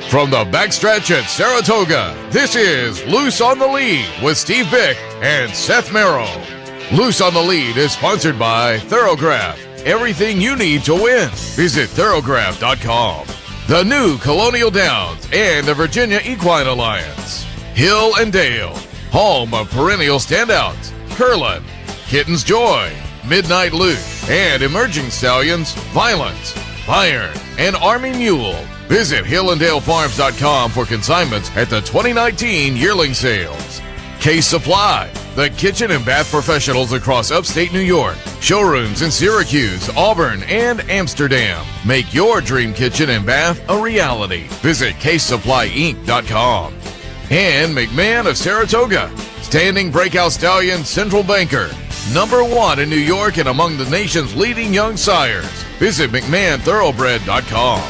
From the backstretch at Saratoga, this is Loose on the Lead with Steve Bick and Seth Merrow. Loose on the Lead is sponsored by Thoroughgraph. Everything you need to win. Visit thoroughgraph.com. The new Colonial Downs and the Virginia Equine Alliance. Hill and Dale, home of perennial standouts, Curlin, Kitten's Joy, Midnight Loot, and emerging stallions, Violence, Bayern, and Army Mule. Visit hillanddalefarms.com for consignments at the 2019 yearling sales. Case Supply, the kitchen and bath professionals across upstate New York. Showrooms in Syracuse, Auburn, and Amsterdam. Make your dream kitchen and bath a reality. Visit CaseSupplyInc.com. And McMahon of Saratoga, standing breakout stallion, central banker. #1 in New York and among the nation's leading young sires. Visit McMahonThoroughbred.com.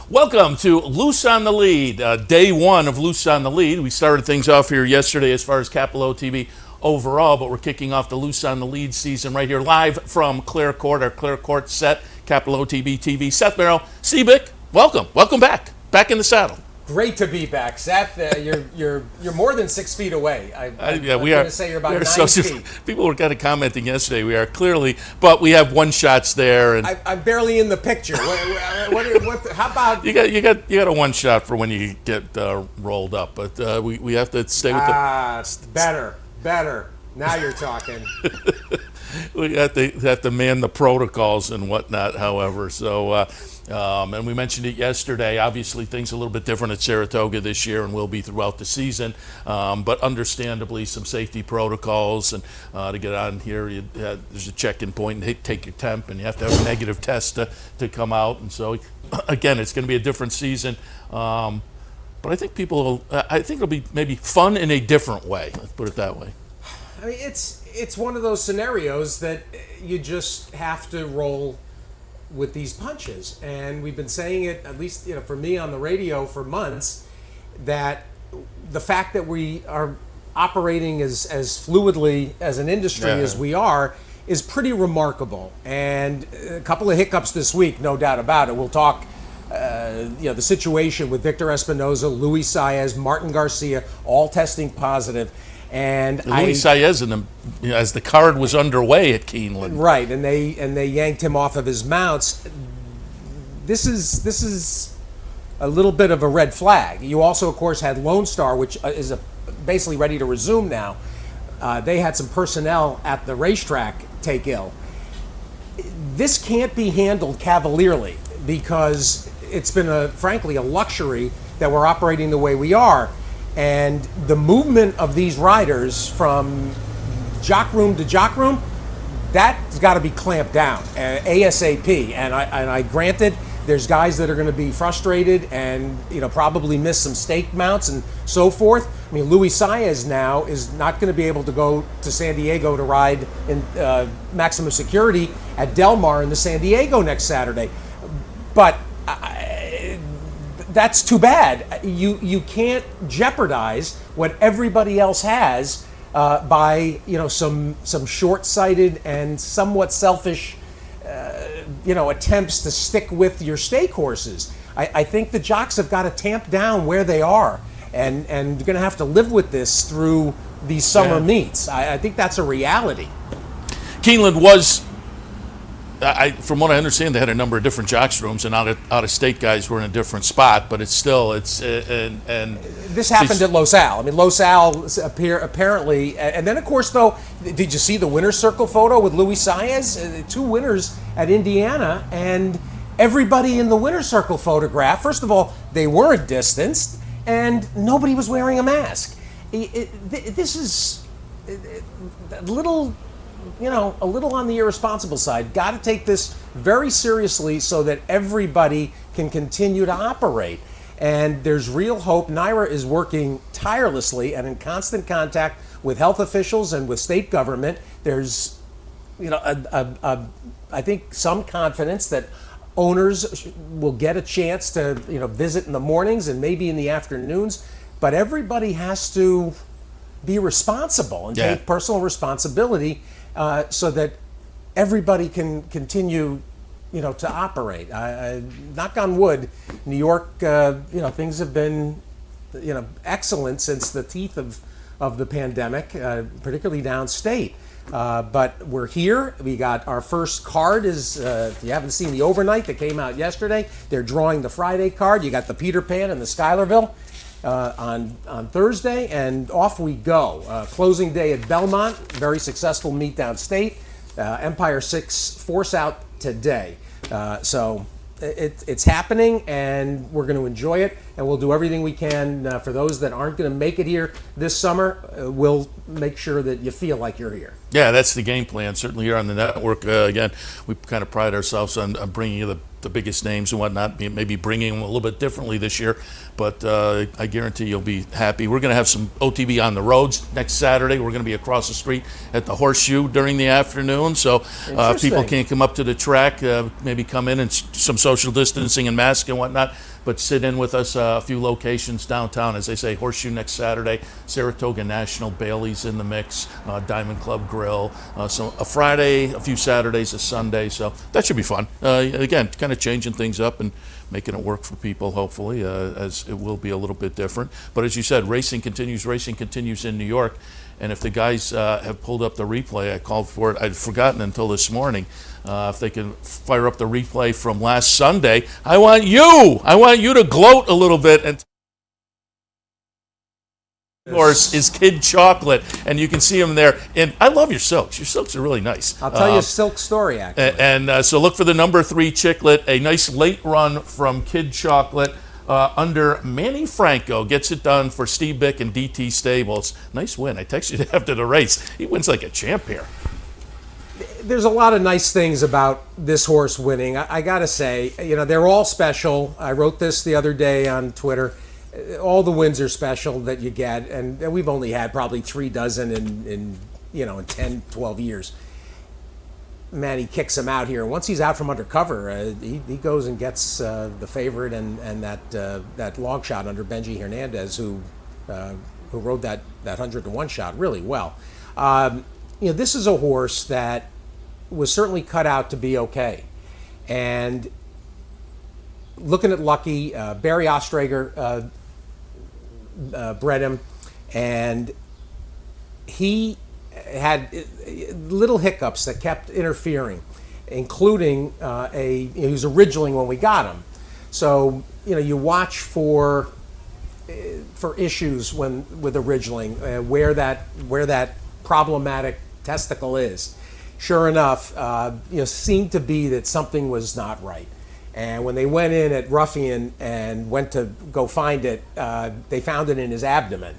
Welcome to Loose on the Lead, day one of Loose on the Lead. We started things off here yesterday as far as Capital TV overall, but we're kicking off the Loose on the Lead season right here live from Clare Court, our Clare Court set, Capital TV. Seth Merrow, Steve Bick, welcome back in the saddle. Great to be back, Seth. You're more than 6 feet away. I'm we are. going to say you're about 9 feet. People were kind of commenting yesterday. We are clearly, but we have one shots there, and I'm barely in the picture. How about you got a one shot for when you get rolled up, but we have to stay with the better. Now you're talking. We have to man the protocols and whatnot. However, so. And we mentioned it yesterday. Obviously, things are a little bit different at Saratoga this year and will be throughout the season. But understandably, some safety protocols. And to get on here, there's a check-in point and take your temp, and you have to have a negative test to come out. And so, again, it's going to be a different season. But I think it'll be maybe fun in a different way. Let's put it that way. I mean, it's one of those scenarios that you just have to roll with these punches, and we've been saying it, at least for me on the radio for months, that the fact that we are operating as fluidly as an industry as we are is pretty remarkable. And a couple of hiccups this week, no doubt about it. We'll talk the situation with Victor Espinoza, Luis Saez, Martin Garcia, all testing positive. And Luis Saez, as the card was underway at Keeneland, right, and they yanked him off of his mounts. This is a little bit of a red flag. You also, of course, had Lone Star, which is basically ready to resume now. They had some personnel at the racetrack take ill. This can't be handled cavalierly because it's been frankly a luxury that we're operating the way we are. And the movement of these riders from jock room to jock room, that's got to be clamped down ASAP. And I granted, there's guys that are going to be frustrated and probably miss some stake mounts and so forth. I mean, Luis Saez now is not going to be able to go to San Diego to ride in maximum security at Del Mar in the San Diego next Saturday. But that's too bad. You can't jeopardize what everybody else has by some short-sighted and somewhat selfish attempts to stick with your stake horses. I think the jocks have got to tamp down where they are, and they're going to have to live with this through these summer meets. I think that's a reality. Keeneland was. From what I understand, they had a number of different jocks rooms, and out of state guys were in a different spot. But it's and this happened at Los Al. I mean, Los Al apparently, and then of course, though, did you see the winner's circle photo with Luis Saez? 2 winners at Indiana, and everybody in the winner's circle photograph. First of all, they weren't distanced, and nobody was wearing a mask. This is a little on the irresponsible side. Got to take this very seriously so that everybody can continue to operate. And there's real hope. NYRA is working tirelessly and in constant contact with health officials and with state government. There's, I think some confidence that Owners will get a chance to visit in the mornings and maybe in the afternoons, but everybody has to be responsible and take personal responsibility so that everybody can continue to operate. Knock on wood, New York, things have been excellent since the teeth of the pandemic, particularly downstate. But we're here. We got our first card if you haven't seen the overnight that came out yesterday, they're drawing the Friday card. You got the Peter Pan and the Schuylerville on Thursday, and off we go. Closing day at Belmont, very successful meet downstate. Empire 6 force out today. So it's happening, and we're going to enjoy it, and we'll do everything we can for those that aren't going to make it here this summer. We'll make sure that you feel like you're here. Yeah, that's the game plan. Certainly here on the network, again, we kind of pride ourselves on bringing you the biggest names and whatnot, maybe bringing them a little bit differently this year, but I guarantee you'll be happy. We're going to have some OTB on the roads next Saturday. We're going to be across the street at the Horseshoe during the afternoon, so if people can't come up to the track, maybe come in and some social distancing and mask and whatnot, but sit in with us a few locations downtown. As they say, Horseshoe next Saturday, Saratoga National, Bailey's in the mix, Diamond Club Grill, so a Friday, a few Saturdays, a Sunday, so that should be fun. Again, kind of changing things up and making it work for people, hopefully, as it will be a little bit different. But as you said, racing continues in New York. And if the guys have pulled up the replay, I called for it. I'd forgotten until this morning. If they can fire up the replay from last Sunday, I want you to gloat a little bit. And of course is Kid Chocolate, and you can see him there. And I love your silks. Your silks are really nice. I'll tell you a silk story, actually. And so look for the number 3 Chicklet, a nice late run from Kid Chocolate. Under Manny Franco, gets it done for Steve Bick and DT Stables. Nice win. I texted you after the race. He wins like a champ here. There's a lot of nice things about this horse winning. I got to say, they're all special. I wrote this the other day on Twitter. All the wins are special that you get, and we've only had probably 3 dozen in 10, 12 years. Manny kicks him out here. Once he's out from under cover, he goes and gets the favorite and that long shot under Benji Hernandez, who rode that 100-to-1 shot really well. This is a horse that was certainly cut out to be okay. And looking at Lucky, Barry Ostrager bred him, and he had little hiccups that kept interfering, including he was a ridgeling when we got him. So you watch for issues with a ridgeling, where that problematic testicle is. Sure enough, seemed to be that something was not right. And when they went in at Ruffian and went to go find it, they found it in his abdomen,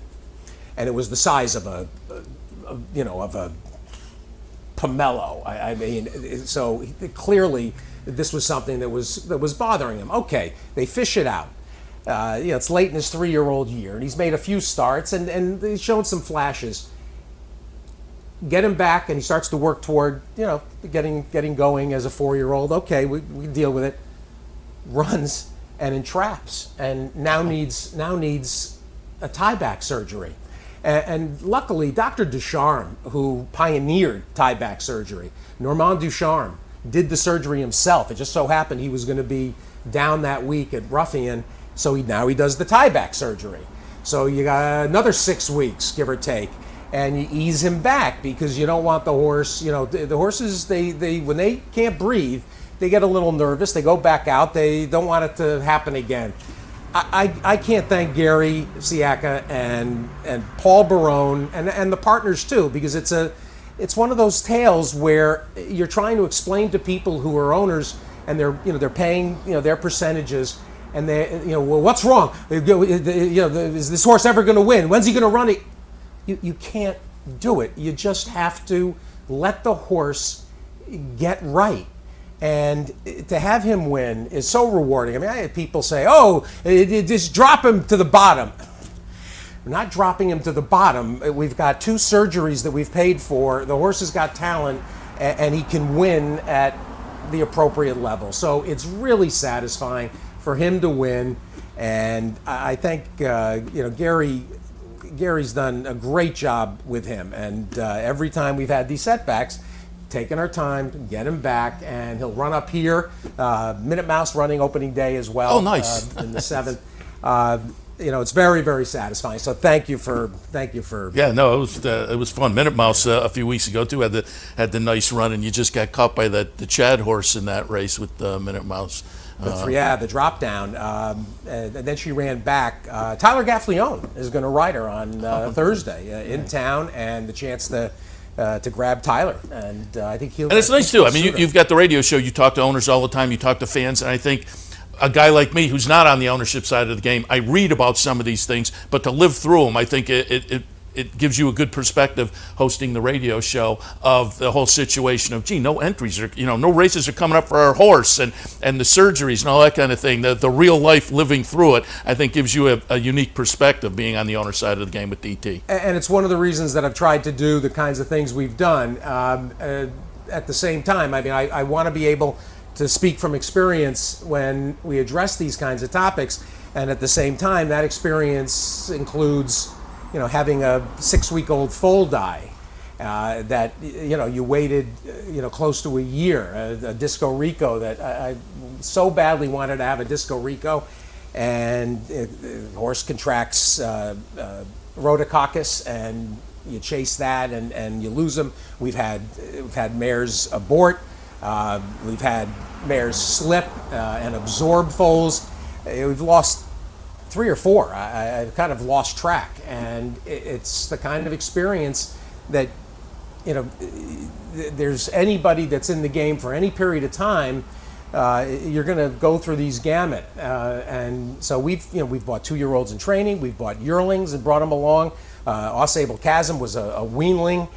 and it was the size of a pomelo. I mean, so clearly this was something that was bothering him. Okay, they fish it out. It's late in his 3-year-old year, and he's made a few starts and he's shown some flashes. Get him back, and he starts to work toward getting going as a 4-year-old. Okay, we deal with it. Runs and entraps, and now needs a tie-back surgery. And luckily, Dr. Ducharme, who pioneered tie-back surgery, Normand Ducharme, did the surgery himself. It just so happened he was going to be down that week at Ruffian, so now he does the tie-back surgery. So you got another 6 weeks, give or take, and you ease him back because you don't want the horse. The horses, they when they can't breathe, they get a little nervous. They go back out. They don't want it to happen again. I can't thank Gary Siaka and Paul Barone and the partners too, because it's one of those tales where you're trying to explain to people who are owners and they're paying their percentages, and they well, what's wrong? Is this horse ever going to win? When's he going to run it? You can't do it. You just have to let the horse get right. And to have him win is so rewarding. I mean, I had people say, just drop him to the bottom. We're not dropping him to the bottom. We've got 2 surgeries that we've paid for. The horse has got talent, and he can win at the appropriate level. So it's really satisfying for him to win, and I think Gary's done a great job with him, and every time we've had these setbacks, taking our time, get him back, and he'll run up here. Minute Mouse running opening day as well. Oh, nice. In the 7th. It's very, very satisfying. So thank you for. Yeah, no, it was fun. Minute Mouse a few weeks ago too had the nice run, and you just got caught by the Chad horse in that race with Minute Mouse. The drop down, and then she ran back. Tyler Gaffleone is going to ride her on Thursday in town, and the chance to grab Tyler, and I think he'll. And it's nice too. I mean, you've got the radio show. You talk to owners all the time. You talk to fans, and I think a guy like me who's not on the ownership side of the game, I read about some of these things, but to live through them, I think it gives you a good perspective hosting the radio show of the whole situation of, no entries are, no races are coming up for our horse, and the surgeries and all that kind of thing. The real life living through it, I think, gives you a unique perspective being on the owner side of the game with DT. And it's one of the reasons that I've tried to do the kinds of things we've done. At the same time, I mean, I want to be able to speak from experience when we address these kinds of topics, and at the same time, that experience includes having a 6-week-old foal die that you waited close to a year, a Disco Rico that I so badly wanted to have a Disco Rico, and the horse contracts rhodococcus, and you chase that and you lose them. We've had mares abort, we've had mares slip and absorb foals. We've lost 3 or 4. I've kind of lost track, and it's the kind of experience that there's anybody that's in the game for any period of time. You're going to go through these gamut, and so we've bought 2-year-olds in training. We've bought yearlings and brought them along. Ausable Chasm was a weanling.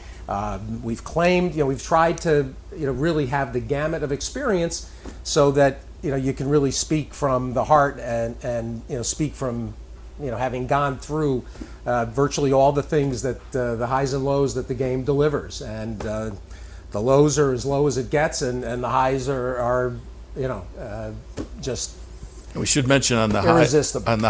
We've claimed, we've tried to really have the gamut of experience so that you can really speak from the heart and speak from having gone through virtually all the things that the highs and lows that the game delivers, and the lows are as low as it gets, and the highs are just. We should mention on the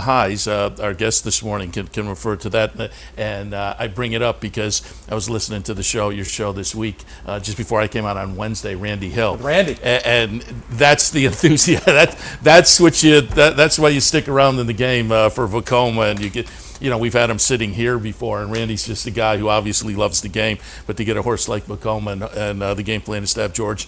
highs, our guest this morning can refer to that, and I bring it up because I was listening to your show this week, just before I came out on Wednesday, Randy Hill. Randy, and that's the enthusiasm. That's why you stick around in the game for Vekoma, and you get. We've had him sitting here before, and Randy's just a guy who obviously loves the game. But to get a horse like Vekoma, and the game plan is to have George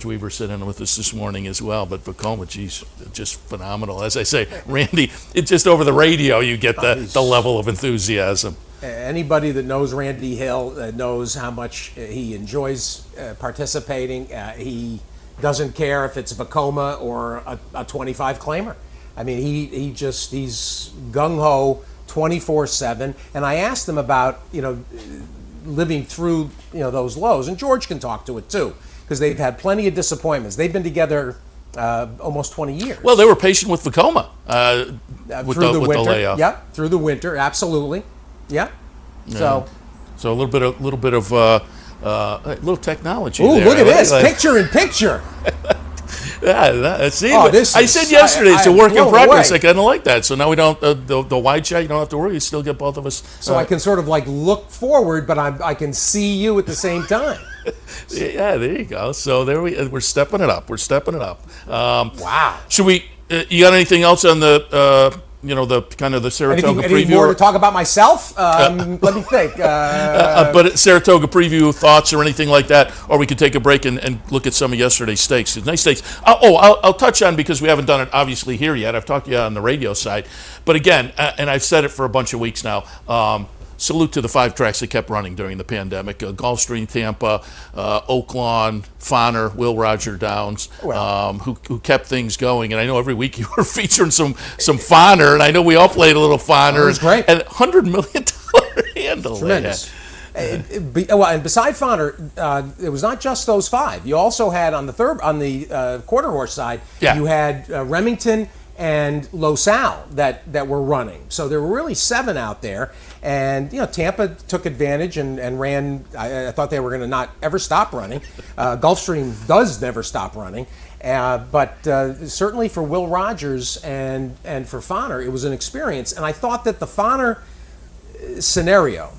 Weaver sitting with us this morning as well. But Vekoma, geez, just phenomenal. As I say, Randy, it's just over the radio you get the level of enthusiasm. Anybody that knows Randy Hill knows how much he enjoys participating. He doesn't care if it's Vekoma or a 25 claimer. I mean, he's gung-ho 24/7, and I asked him about living through those lows, and George can talk to it too, because they've had plenty of disappointments. They've been together almost 20 years. Well, they were patient with Vekoma with the layoff. Yep, through the winter, absolutely. Yep. So a little bit of little technology. Ooh, there. Look at this, picture in picture. Yeah, see, I said yesterday it's a work in progress. Away. I kind of like that. So now we don't the wide shot. You don't have to worry. You still get both of us. So I can sort of look forward, but I can see you at the same time. Yeah, there you go. So we're stepping it up. Wow. Should we? You got anything else on the? The kind of the Saratoga preview. Anything more to talk about myself? Let me think. But Saratoga preview thoughts or anything like that, or we could take a break and look at some of yesterday's stakes. Nice stakes. I'll touch on, because we haven't done it obviously here yet. I've talked to you on the radio side, but again, and I've said it for a bunch of weeks now. Salute to the 5 tracks that kept running during the pandemic: Gulfstream, Tampa, Oaklawn, Fonner, Will Roger Downs, who kept things going. And I know every week you were featuring some Fonner, and I know we all played a little Fonner. It was great. And $100 million handle. Tremendous. And beside Fonner, it was not just those 5. You also had on the quarter horse side, you had Remington and Losal that were running. So there were really 7 out there. And, Tampa took advantage and ran. I thought they were going to not ever stop running. Gulfstream does never stop running. But certainly for Will Rogers and for Fonner, it was an experience. And I thought that the Fonner scenario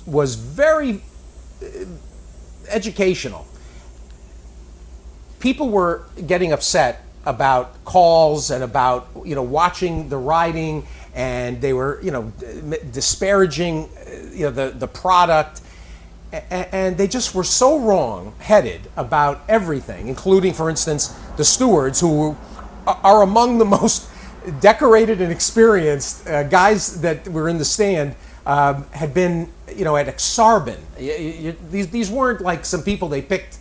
was very educational. People were getting upset about calls and about watching the riding, and they were disparaging the product, and they just were so wrong-headed about everything, including, for instance, the stewards, who are among the most decorated and experienced guys that were in the stand. Had been at Exarban. These weren't like some people they picked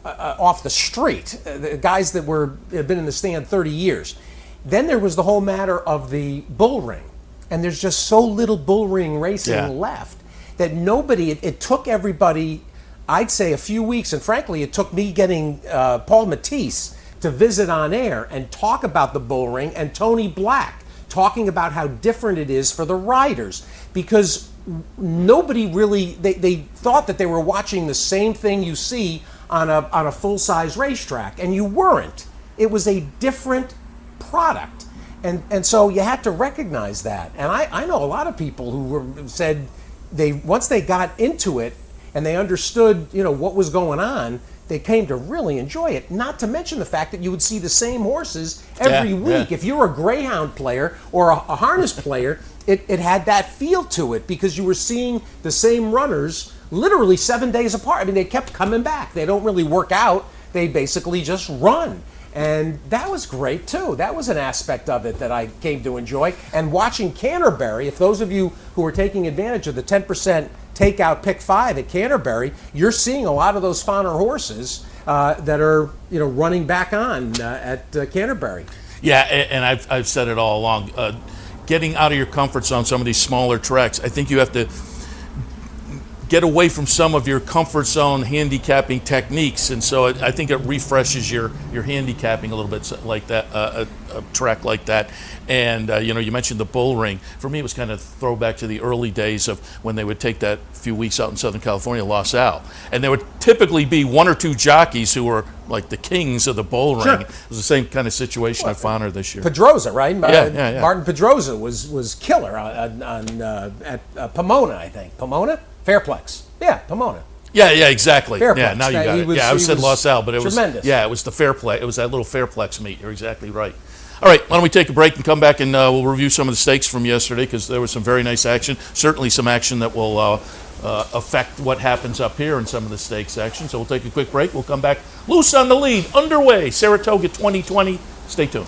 off the street, the guys that had been in the stand 30 years. Then there was the whole matter of the bull ring, and there's just so little bull ring racing left that it took everybody, I'd say, a few weeks, and frankly, it took me getting Paul Matisse to visit on air and talk about the bull ring, and Tony Black talking about how different it is for the riders, because nobody really, they thought that they were watching the same thing you see on a full-size racetrack, and you weren't. It was a different product, and so you had to recognize that. And I know a lot of people who said once they got into it and they understood what was going on, they came to really enjoy it. Not to mention the fact that you would see the same horses every week. If you were a greyhound player or a harness player, it had that feel to it, because you were seeing the same runners literally 7 days apart. I mean, they kept coming back. They don't really work out. They basically just run. And that was great, too. That was an aspect of it that I came to enjoy. And watching Canterbury, if those of you who are taking advantage of the 10% takeout pick 5 at Canterbury, you're seeing a lot of those Fonner horses that are running back on at Canterbury. Yeah, and I've said it all along. Getting out of your comfort zone, some of these smaller tracks, I think you have to get away from some of your comfort zone handicapping techniques, and so I think it refreshes your handicapping a little bit, like that, a track like that. And you mentioned the bull ring. For me, it was kind of throwback to the early days of when they would take that few weeks out in Southern California, Los Al, and there would typically be one or two jockeys who were like the kings of the bull ring. It was the same kind of situation at Fonner this year. Pedrosa, right? Yeah. Martin Pedrosa was killer at Pomona, I think. Pomona? Fairplex. Yeah, Pomona. Yeah, exactly. Fairplex. Yeah, now you got it. I said Los Al, but it was tremendous. Yeah, it was the Fairplex. It was that little Fairplex meet. You're exactly right. All right, why don't we take a break and come back, and we'll review some of the stakes from yesterday, because there was some very nice action. Certainly some action that will affect what happens up here in some of the stakes action. So we'll take a quick break. We'll come back. Loose on the Lead, underway. Saratoga 2020. Stay tuned.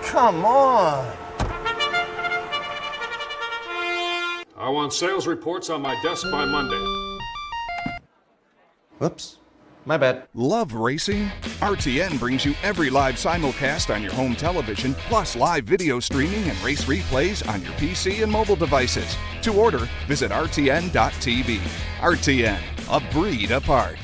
Come on. I want sales reports on my desk by Monday. Whoops. My bad. Love racing? RTN brings you every live simulcast on your home television, plus live video streaming and race replays on your PC and mobile devices. To order, visit rtn.tv. RTN, a breed apart.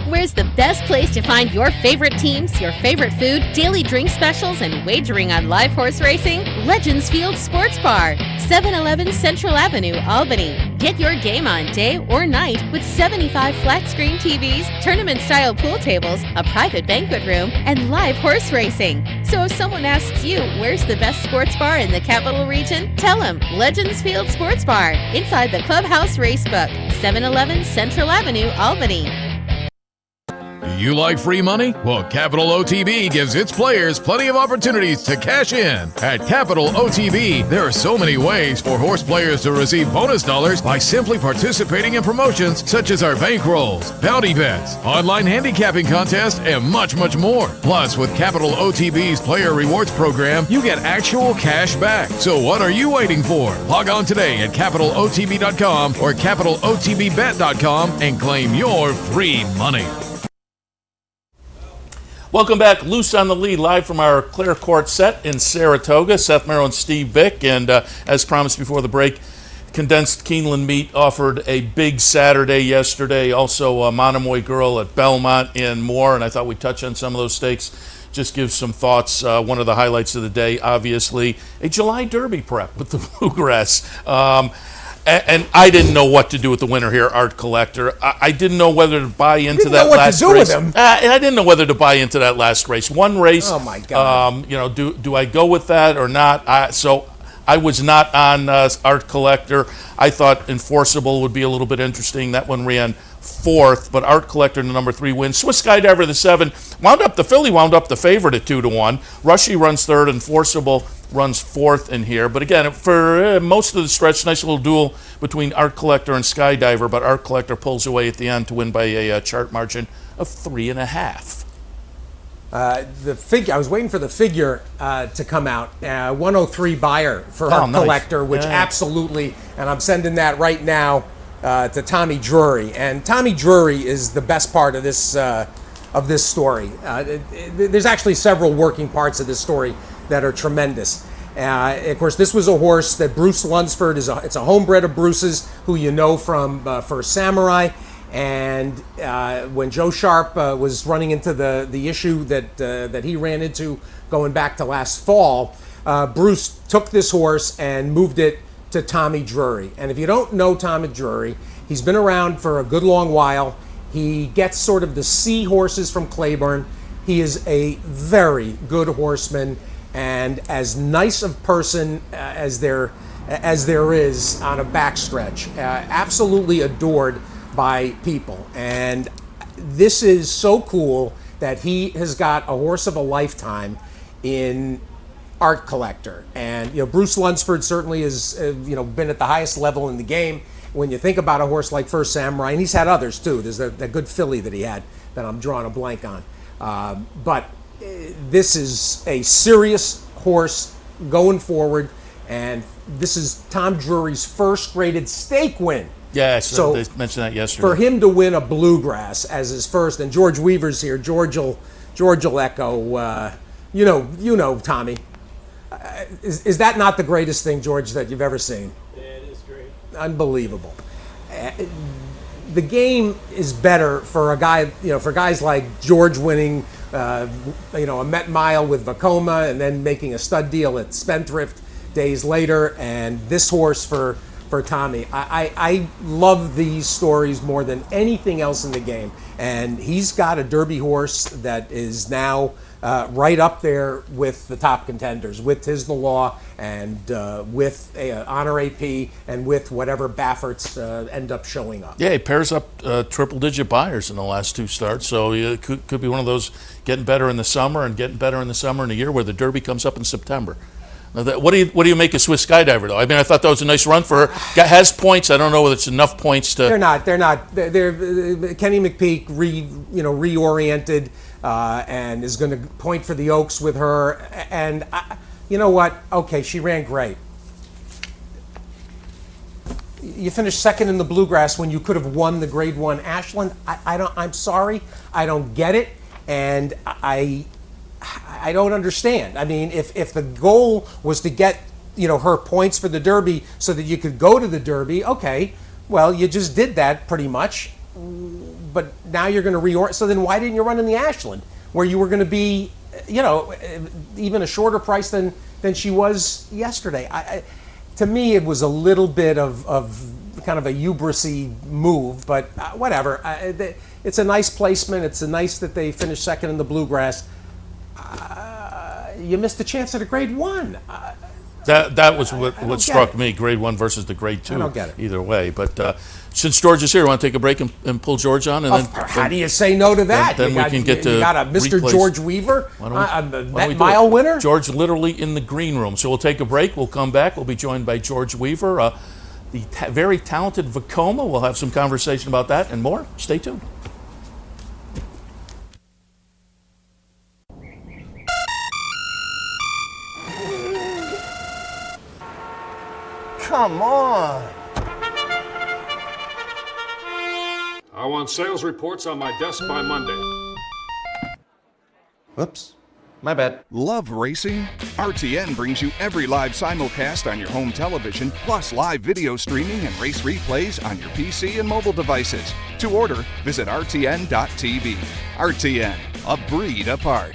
Where's the best place to find your favorite teams, your favorite food, daily drink specials, and wagering on live horse racing? Legends Field Sports Bar, 711 Central Avenue, Albany. Get your game on day or night with 75 flat-screen TVs, tournament-style pool tables, a private banquet room, and live horse racing. So if someone asks you, where's the best sports bar in the capital region? Tell them Legends Field Sports Bar, inside the Clubhouse Racebook, 711 Central Avenue, Albany. You like free money? Well, Capital OTB gives its players plenty of opportunities to cash in. At Capital OTB, there are so many ways for horse players to receive bonus dollars by simply participating in promotions such as our bankrolls, bounty bets, online handicapping contests, and much, much more. Plus, with Capital OTB's Player Rewards program, you get actual cash back. So what are you waiting for? Log on today at CapitalOTB.com or CapitalOTBBet.com and claim your free money. Welcome back, Loose on the Lead, live from our Clare Court set in Saratoga. Seth Merrow and Steve Bick, and as promised before the break, condensed Keeneland meat offered a big Saturday yesterday. Also, a Monomoy Grill at Belmont and more. And I thought we'd touch on some of those steaks. Just give some thoughts. One of the highlights of the day, obviously, a July Derby prep with the Bluegrass. And I didn't know what to do with the winner here, Art Collector. I didn't know whether to buy into that last race. I didn't know whether to buy into that last race. One race. Oh my God. Do I go with that or not? So I was not on Art Collector. I thought Enforceable would be a little bit interesting. That one ran fourth, but Art Collector in the number 3 win. Swiss Skydiver the 7 the filly wound up the favorite at 2-1. Rushy runs third. Enforceable runs fourth in here. But again, for most of the stretch, nice little duel between Art Collector and Skydiver, but Art Collector pulls away at the end to win by a chart margin of 3.5. The figure, I was waiting for the figure to come out. 103 buyer for Art Collector, which absolutely, and I'm sending that right now to Tommy Drury. And Tommy Drury is the best part of this story. There's actually several working parts of this story that are tremendous. Of course, this was a horse that Bruce Lunsford it's a homebred of Bruce's, who you know from First Samurai. And when Joe Sharp was running into the issue that he ran into going back to last fall, Bruce took this horse and moved it to Tommy Drury. And if you don't know Tommy Drury, he's been around for a good long while. He gets sort of the C horses from Claiborne. He is a very good horseman and as nice of person as there is on a backstretch. Absolutely adored by people. And this is so cool that he has got a horse of a lifetime in Art Collector. And Bruce Lunsford certainly has been at the highest level in the game. When you think about a horse like First Samurai, and he's had others too. There's that good filly that he had that I'm drawing a blank on. But this is a serious horse going forward, and this is Tom Drury's first graded stake win. Yeah, so they mentioned that yesterday. For him to win a Bluegrass as his first, and George Weaver's here. George will echo. You know, Tommy. Is that not the greatest thing, George, that you've ever seen? Yeah, it is great. Unbelievable. The game is better for a guy, for guys like George winning, a Met Mile with Vekoma and then making a stud deal at Spendthrift days later, and this horse for Tommy. I love these stories more than anything else in the game, and he's got a Derby horse that is now right up there with the top contenders, with Tis the Law and with Honor AP and with whatever Bafferts end up showing up. Yeah, he pairs up triple-digit buyers in the last 2 starts, so it could be one of those getting better in the summer and getting better in the summer in a year where the Derby comes up in September. Now what do you make of Swiss Skydiver, though? I mean, I thought that was a nice run for her. Has points. I don't know whether it's enough points to. They're not. They're Kenny McPeak reoriented and is going to point for the Oaks with her. And you know what? Okay, she ran great. You finished second in the Bluegrass when you could have won the Grade 1 Ashland. I'm sorry. I don't get it, and I don't understand. I mean, if the goal was to get, her points for the Derby so that you could go to the Derby, okay, well, you just did that pretty much. But now you're going to reorient. So then why didn't you run in the Ashland, where you were going to be, even a shorter price than she was yesterday? To me, it was a little bit of kind of a hubris-y move, but whatever. It's a nice placement. It's nice that they finished second in the Bluegrass. You missed a chance at a Grade 1. That was what struck me, Grade 1 versus the Grade 2. I don't get it. Either way. But since George is here, you want to take a break and pull George on? And How do you say no to that? Then we can get to you got a Mr. replays. George Weaver, a Met Mile winner? George literally in the green room. So we'll take a break. We'll come back. We'll be joined by George Weaver, the very talented Vekoma. We'll have some conversation about that and more. Stay tuned. Come on. I want sales reports on my desk by Monday. Whoops. My bad. Love racing? RTN brings you every live simulcast on your home television, plus live video streaming and race replays on your PC and mobile devices. To order, visit rtn.tv. RTN, a breed apart.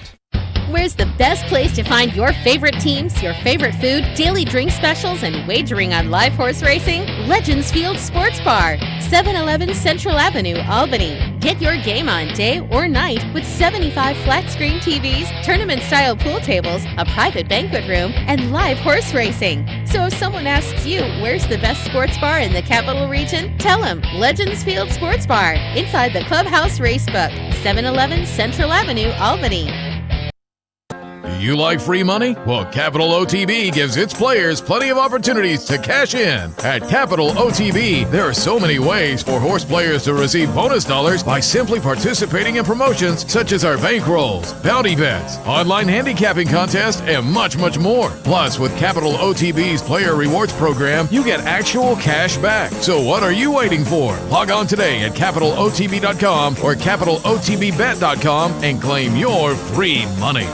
Where's the best place to find your favorite teams, your favorite food, daily drink specials, and wagering on live horse racing? Legends Field Sports Bar, 711 Central Avenue, Albany. Get your game on day or night with 75 flat-screen TVs, tournament-style pool tables, a private banquet room, and live horse racing. So if someone asks you, where's the best sports bar in the capital region? Tell them Legends Field Sports Bar, inside the Clubhouse Racebook, 711 Central Avenue, Albany. You like free money? Well, Capital OTB gives its players plenty of opportunities to cash in. At Capital OTB, there are so many ways for horse players to receive bonus dollars by simply participating in promotions such as our bankrolls, bounty bets, online handicapping contests, and much, much more. Plus, with Capital OTB's Player Rewards program, you get actual cash back. So what are you waiting for? Log on today at CapitalOTB.com or CapitalOTBBet.com and claim your free money.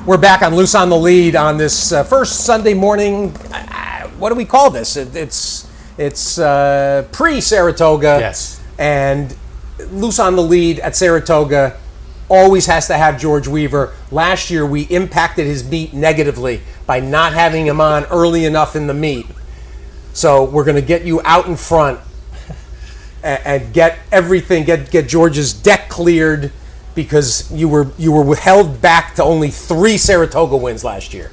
We're back on Loose on the Lead on this first Sunday morning. What do we call this? It's pre-Saratoga. Yes. And Loose on the Lead at Saratoga always has to have George Weaver. Last year we impacted his meet negatively by not having him on early enough in the meet. So we're going to get you out in front and get everything, get George's deck cleared, because you were held back to only 3 Saratoga wins last year.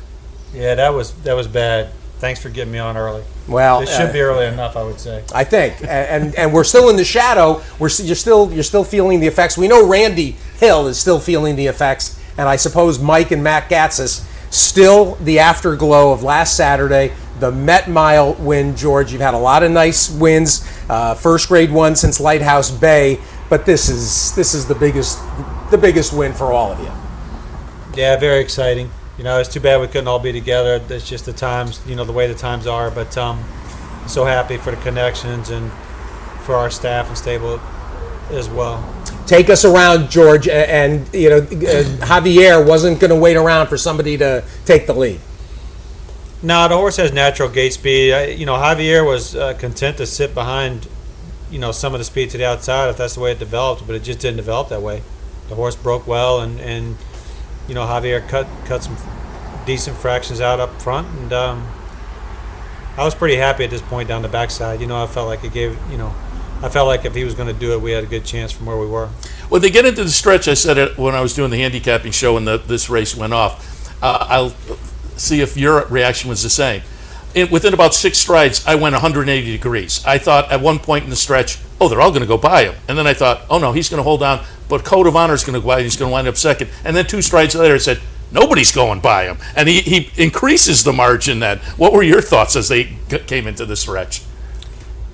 Yeah, that was bad. Thanks for getting me on early. Well, it should be early enough, I would say. I think, and we're still in the shadow. You're still feeling the effects. We know Randy Hill is still feeling the effects, and I suppose Mike and Matt Gatsis still the afterglow of last Saturday. The Met Mile win, George. You've had a lot of nice wins, first grade one since Lighthouse Bay. But this is the biggest win for all of you. Yeah, very exciting. It's too bad we couldn't all be together. It's just the times, the way the times are. But so happy for the connections and for our staff and stable as well. Take us around, George, and Javier wasn't going to wait around for somebody to take the lead. No, the horse has natural gate speed. Javier was content to sit behind some of the speed to the outside if that's the way it developed, but it just didn't develop that way. The horse broke well, and Javier cut some decent fractions out up front, and I was pretty happy at this point down the backside. I felt like if he was going to do it, we had a good chance from where we were. When they get into the stretch, I said it when I was doing the handicapping show and this race went off. I'll see if your reaction was the same. Within about 6 strides, I went 180 degrees. I thought at one point in the stretch, they're all going to go by him. And then I thought, no, he's going to hold on, but Code of Honor is going to go by, and he's going to wind up second. And then 2 strides later, I said, nobody's going by him. And he increases the margin then. What were your thoughts as they came into the stretch?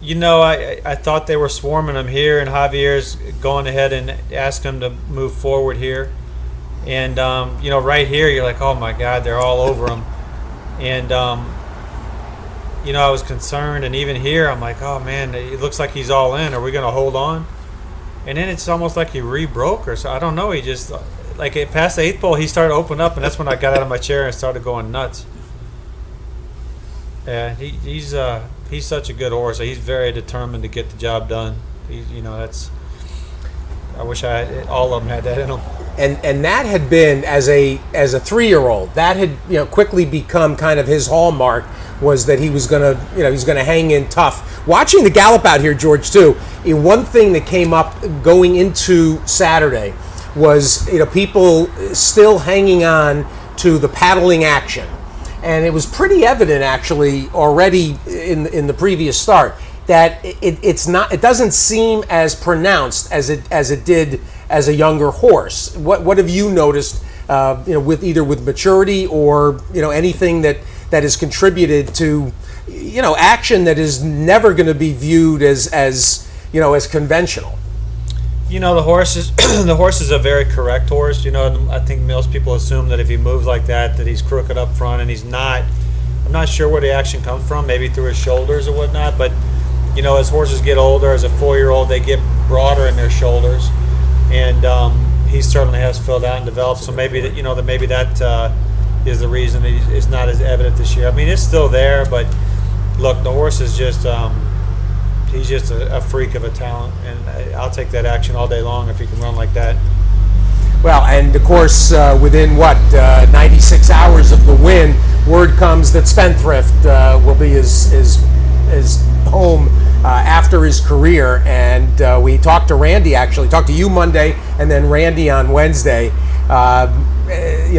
I thought they were swarming him here, and Javier's going ahead and asking him to move forward here. And, right here, you're like, oh, my God, they're all over him. And, I was concerned, and even here, I'm like, oh, man, it looks like he's all in. Are we going to hold on? And then it's almost like he re-broke or so. I don't know. He just, past the 8th pole, he started to open up, and that's when I got out of my chair and started going nuts. Yeah, he's such a good horse. He's very determined to get the job done. I wish all of them had that in them. And that had been, as a 3-year-old, that had quickly become kind of his hallmark, was that he was gonna hang in tough. Watching the gallop out here, George, too, one thing that came up going into Saturday was people still hanging on to the paddling action, and it was pretty evident actually already in the previous start that it doesn't seem as pronounced as it did as a younger horse. What have you noticed, with maturity or anything that has contributed to action that is never going to be viewed as conventional? The horse is a very correct horse. I think most people assume that if he moves like that he's crooked up front, and he's not. I'm not sure where the action comes from, maybe through his shoulders or whatnot, but as horses get older, as a 4-year-old, they get broader in their shoulders, and he certainly has filled out and developed. So maybe that is the reason that it's not as evident this year. I mean, it's still there, but look, the horse is just he's just a freak of a talent, and I'll take that action all day long if he can run like that. Well, and of course, within 96 hours of the win, word comes that Spendthrift will be his home after his career. And we talked to Randy, talked to you Monday, and then Randy on Wednesday.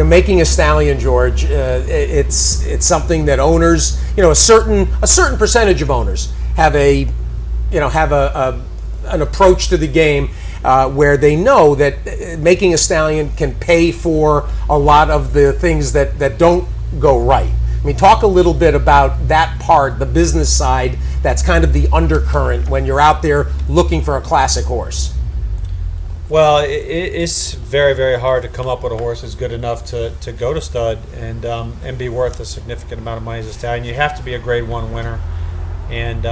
Making a stallion, George, it's something that owners, a certain percentage of owners have an approach to the game where they know that making a stallion can pay for a lot of the things that don't go right. I mean, talk a little bit about that part, the business side, that's kind of the undercurrent when you're out there looking for a classic horse. Well, it's very, very hard to come up with a horse that's good enough to go to stud and be worth a significant amount of money as a stallion. You have to be a Grade 1 winner, and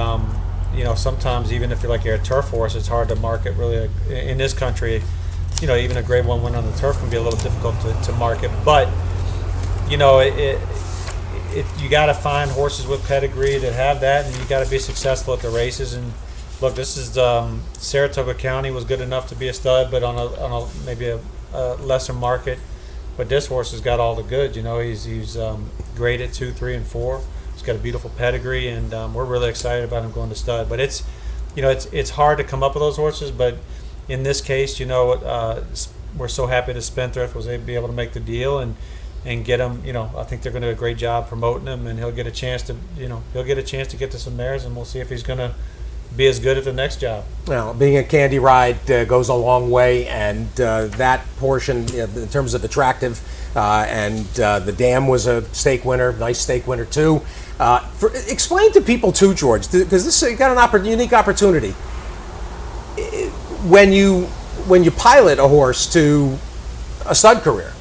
sometimes even if you're a turf horse, it's hard to market really in this country. Even a Grade 1 win on the turf can be a little difficult to market. But you got to find horses with pedigree that have that, and you got to be successful at the races. And look, this is Saratoga County was good enough to be a stud, but on maybe a lesser market. But this horse has got all the goods. He's graded 2, 3, and 4. He's got a beautiful pedigree, and we're really excited about him going to stud. But it's hard to come up with those horses. But in this case, we're so happy that Spendthrift was able to be able to make the deal and get him. I think they're going to do a great job promoting him, and he'll get a chance to get to some mares, and we'll see if he's going to be as good at the next job. Well, being a Candy Ride goes a long way, and that portion, in terms of attractive, and the Dam was a stake winner, nice stake winner too. Explain to people too, George, because this got an unique opportunity. When you pilot a horse to a stud career,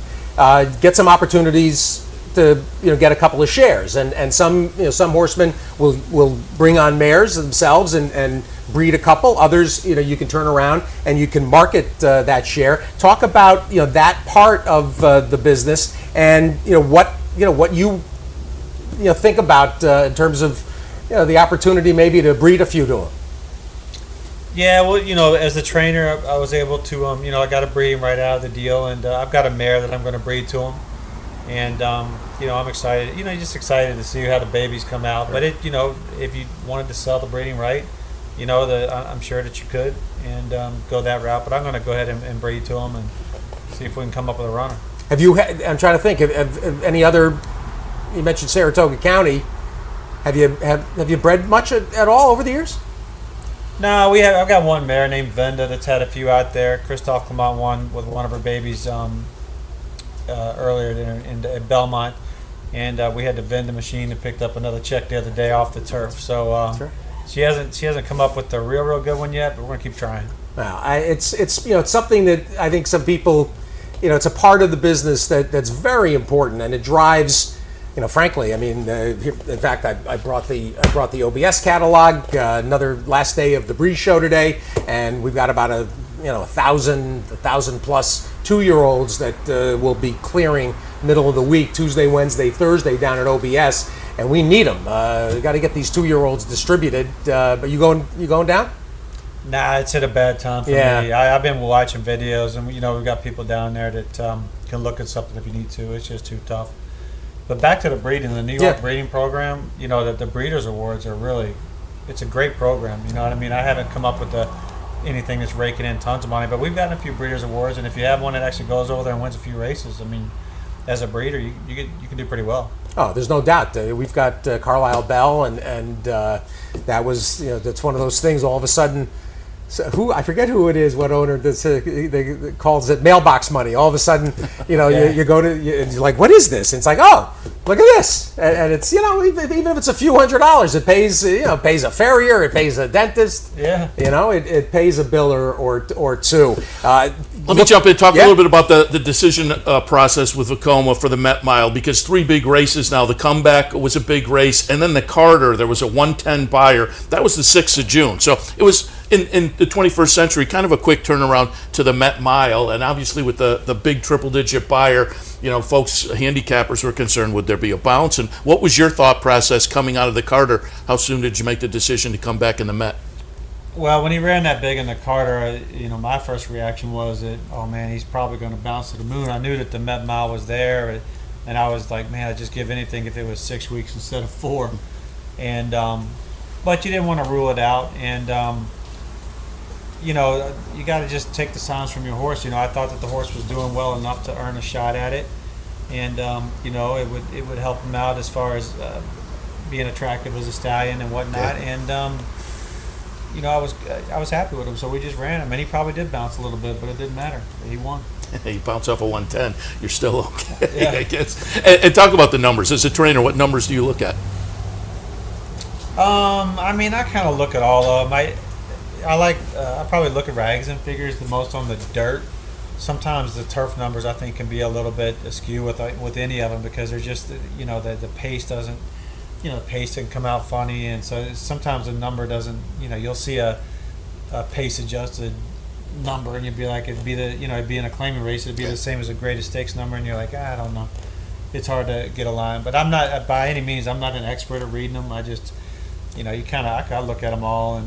get some opportunities to get a couple of shares, and some horsemen will bring on mares themselves and breed a couple. Others, you can turn around and you can market that share. Talk about that part of the business, and what you think about in terms of the opportunity maybe to breed a few to them. Yeah, well, as a trainer, I was able to I got a breeding right out of the deal, and I've got a mare that I'm going to breed to him. And I'm excited. You're just excited to see how the babies come out. But if you wanted to sell the breeding right, I'm sure that you could and go that route. But I'm going to go ahead and breed to them and see if we can come up with a runner. Have you? I'm trying to think. Have any other? You mentioned Saratoga County. Have you bred much at all over the years? No, I've got one mare named Venda that's had a few out there. Christophe Clement won with one of her babies. Earlier in Belmont, and we had the vending machine and picked up another check the other day off the turf. So sure. she hasn't come up with the real good one yet, but we're gonna keep trying. Well, it's something that I think some people, it's a part of the business that's very important, and it drives. Frankly, I mean, in fact, I brought the OBS catalog. Another last day of the Breeze Show today, and we've got about 1,000 plus 2-year-olds that will be clearing middle of the week, Tuesday, Wednesday, Thursday down at OBS, and we need them. We got to get these 2-year-olds distributed. But you going down? Nah, it's at a bad time for me. I've been watching videos, and we've got people down there that can look at something if you need to. It's just too tough. But back to the breeding, the New York breeding program. The Breeders' Awards are really, it's a great program. You know what I mean? I haven't come up with anything that's raking in tons of money, but we've gotten a few Breeders' Awards, and if you have one that actually goes over there and wins a few races, I mean, as a breeder, you can do pretty well. Oh, there's no doubt. We've got Carlisle Bell, and that was, that's one of those things. All of a sudden, I forget who it is, what owner they calls it mailbox money. All of a sudden, you go to, you're like, what is this? And it's like, oh, look at this, and it's even if it's a few $100s, it pays pays a farrier, it pays a dentist. Yeah. It pays a bill or two. Let me jump in and talk a little bit about the decision process with Vekoma for the Met Mile, because 3 big races now. The Comeback was a big race, and then the Carter, there was a 110 buyer. That was the 6th of June. So it was, in the 21st century, kind of a quick turnaround to the Met Mile. And obviously with the big triple-digit buyer, folks, handicappers were concerned, would there be a bounce? And what was your thought process coming out of the Carter? How soon did you make the decision to come back in the Met? Well, when he ran that big in the Carter, my first reaction was that, oh man, he's probably going to bounce to the moon. I knew that the Met Mile was there, and I was like, man, I'd just give anything if it was 6 weeks instead of 4. And but you didn't want to rule it out, and you got to just take the signs from your horse. I thought that the horse was doing well enough to earn a shot at it, and it would help him out as far as being attractive as a stallion and whatnot, and I was happy with him, so we just ran him, and he probably did bounce a little bit, but it didn't matter. He won. You bounce off a 110, you're still okay, yeah. I guess. And talk about the numbers. As a trainer, what numbers do you look at? I kind of look at all of them. I probably look at rags and figures the most on the dirt. Sometimes the turf numbers, I think, can be a little bit askew with any of them, because they're just, the pace doesn't, the pace can come out funny, and so sometimes the number doesn't, you'll see a pace adjusted number, and you'd be like, it'd be in a claiming race, it'd be the same as a greatest stakes number, and you're like, I don't know. It's hard to get a line, but I'm not, by any means, I'm not an expert at reading them. I just, I look at them all,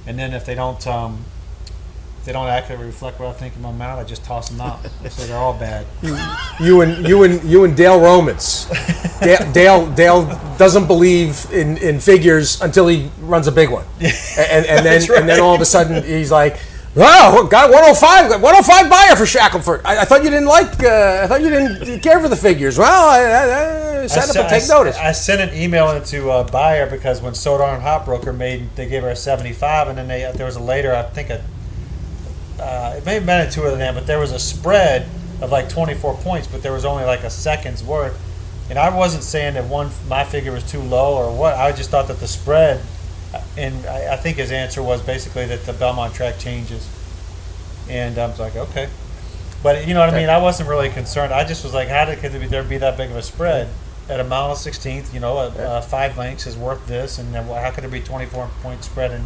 and then if they don't accurately reflect what I think in my mouth, I just toss them out. I say they're all bad. You and Dale Romans. Dale doesn't believe in figures until he runs a big one, and then all of a sudden he's like, "Oh, got 105 buyer for Shackelford. I thought you didn't I thought you didn't care for the figures. Well, I set up and take notice." I sent an email into buyer because when So Darn Hot Broker they gave her a 75, and then there was a later, I think it may have been a 2 of them, but there was a spread of like 24 points, but there was only like a second's worth. And I wasn't saying that my figure was too low or what. I just thought that the spread, and I think his answer was basically that the Belmont track changes. And I was like, okay. But you know what I mean? I wasn't really concerned. I just was like, could there be that big of a spread? At a mile and 16th, 5 lengths is worth this, and then how could there be 24-point spread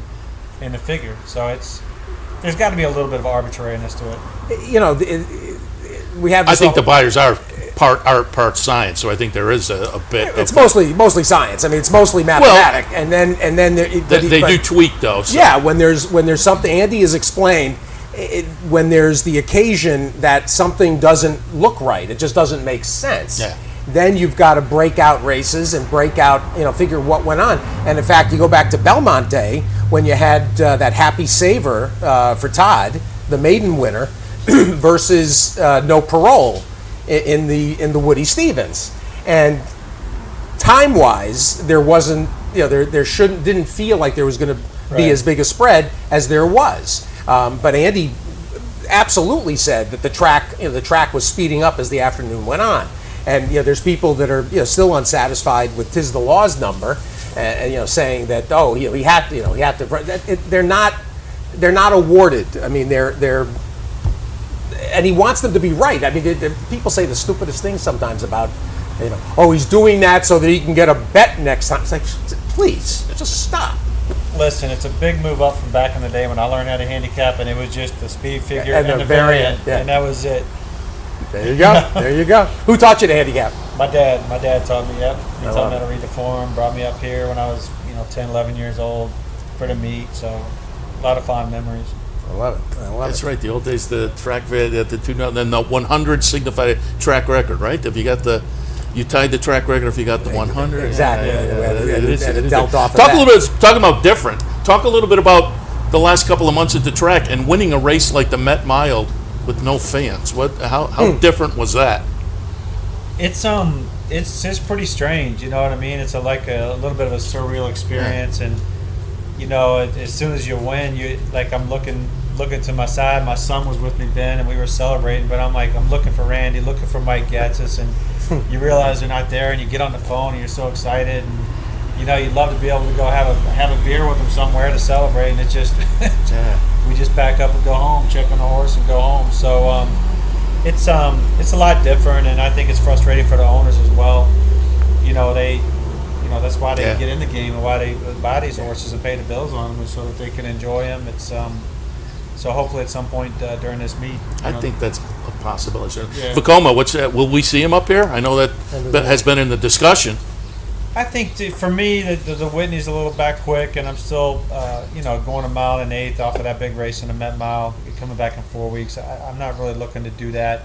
in the figure? So there's got to be a little bit of arbitrariness to it. We have. I think the buyers are part art, part science. So I think there is a bit. It's mostly science. I mean, it's mostly mathematic, and then they do tweak though. So. Yeah, when there's something Andy has explained. When there's the occasion that something doesn't look right, it just doesn't make sense. Yeah. Then you've got to break out races and break out, figure what went on. And in fact, you go back to Belmont Day when you had that Happy Saver for Todd, the maiden winner, versus No Parole in the Woody Stevens. And time-wise, there wasn't, there didn't feel like there was going to be as big a spread as there was. But Andy absolutely said that the track was speeding up as the afternoon went on. And there's people that are still unsatisfied with Tis the Law's number, saying that he had to. They're not awarded. I mean they're and he wants them to be right. I mean people say the stupidest things sometimes about he's doing that so that he can get a bet next time. It's like, please just stop. Listen, it's a big move up from back in the day when I learned how to handicap, and it was just the speed figure and the variant, and that was it. There you go. There you go. Who taught you to handicap? My dad. My dad taught me. Yep. He taught me how to read the form. Brought me up here when I was 10, 11 years old for the meet. So a lot of fond memories. I love it. That's right. The old days, the track, the 2, then the 100 signified track record, right? If you got you tied the track record if you got the 100. Exactly. It is dealt off of Talk that. a little bit. Talking about different. Talk a little bit about the last couple of months at the track and winning a race like the Met Mile with no fans. How different was that? It's just pretty strange. You know what I mean? It's like a little bit of a surreal experience, and you know, as soon as you win, I'm looking to my side. My son was with me then, and we were celebrating. But I'm looking for Randy, looking for Mike Gatzis, and you realize they're not there, and you get on the phone, and you're so excited, and you know, you'd love to be able to go have a beer with them somewhere to celebrate, and it's just we just pack up and go home, check on the horse, and go home. So it's a lot different, and I think it's frustrating for the owners as well. You know, that's why they get in the game and why they buy these horses and pay the bills on them, is so that they can enjoy them. It's so hopefully at some point during this meet, I think that's a possibility. Yeah. Vekoma, will we see him up here? I know that has been in the discussion. I think for me, the Whitney's a little back quick, and I'm still, going a mile and 1/8 off of that big race in the Met Mile, coming back in 4 weeks. I'm not really looking to do that.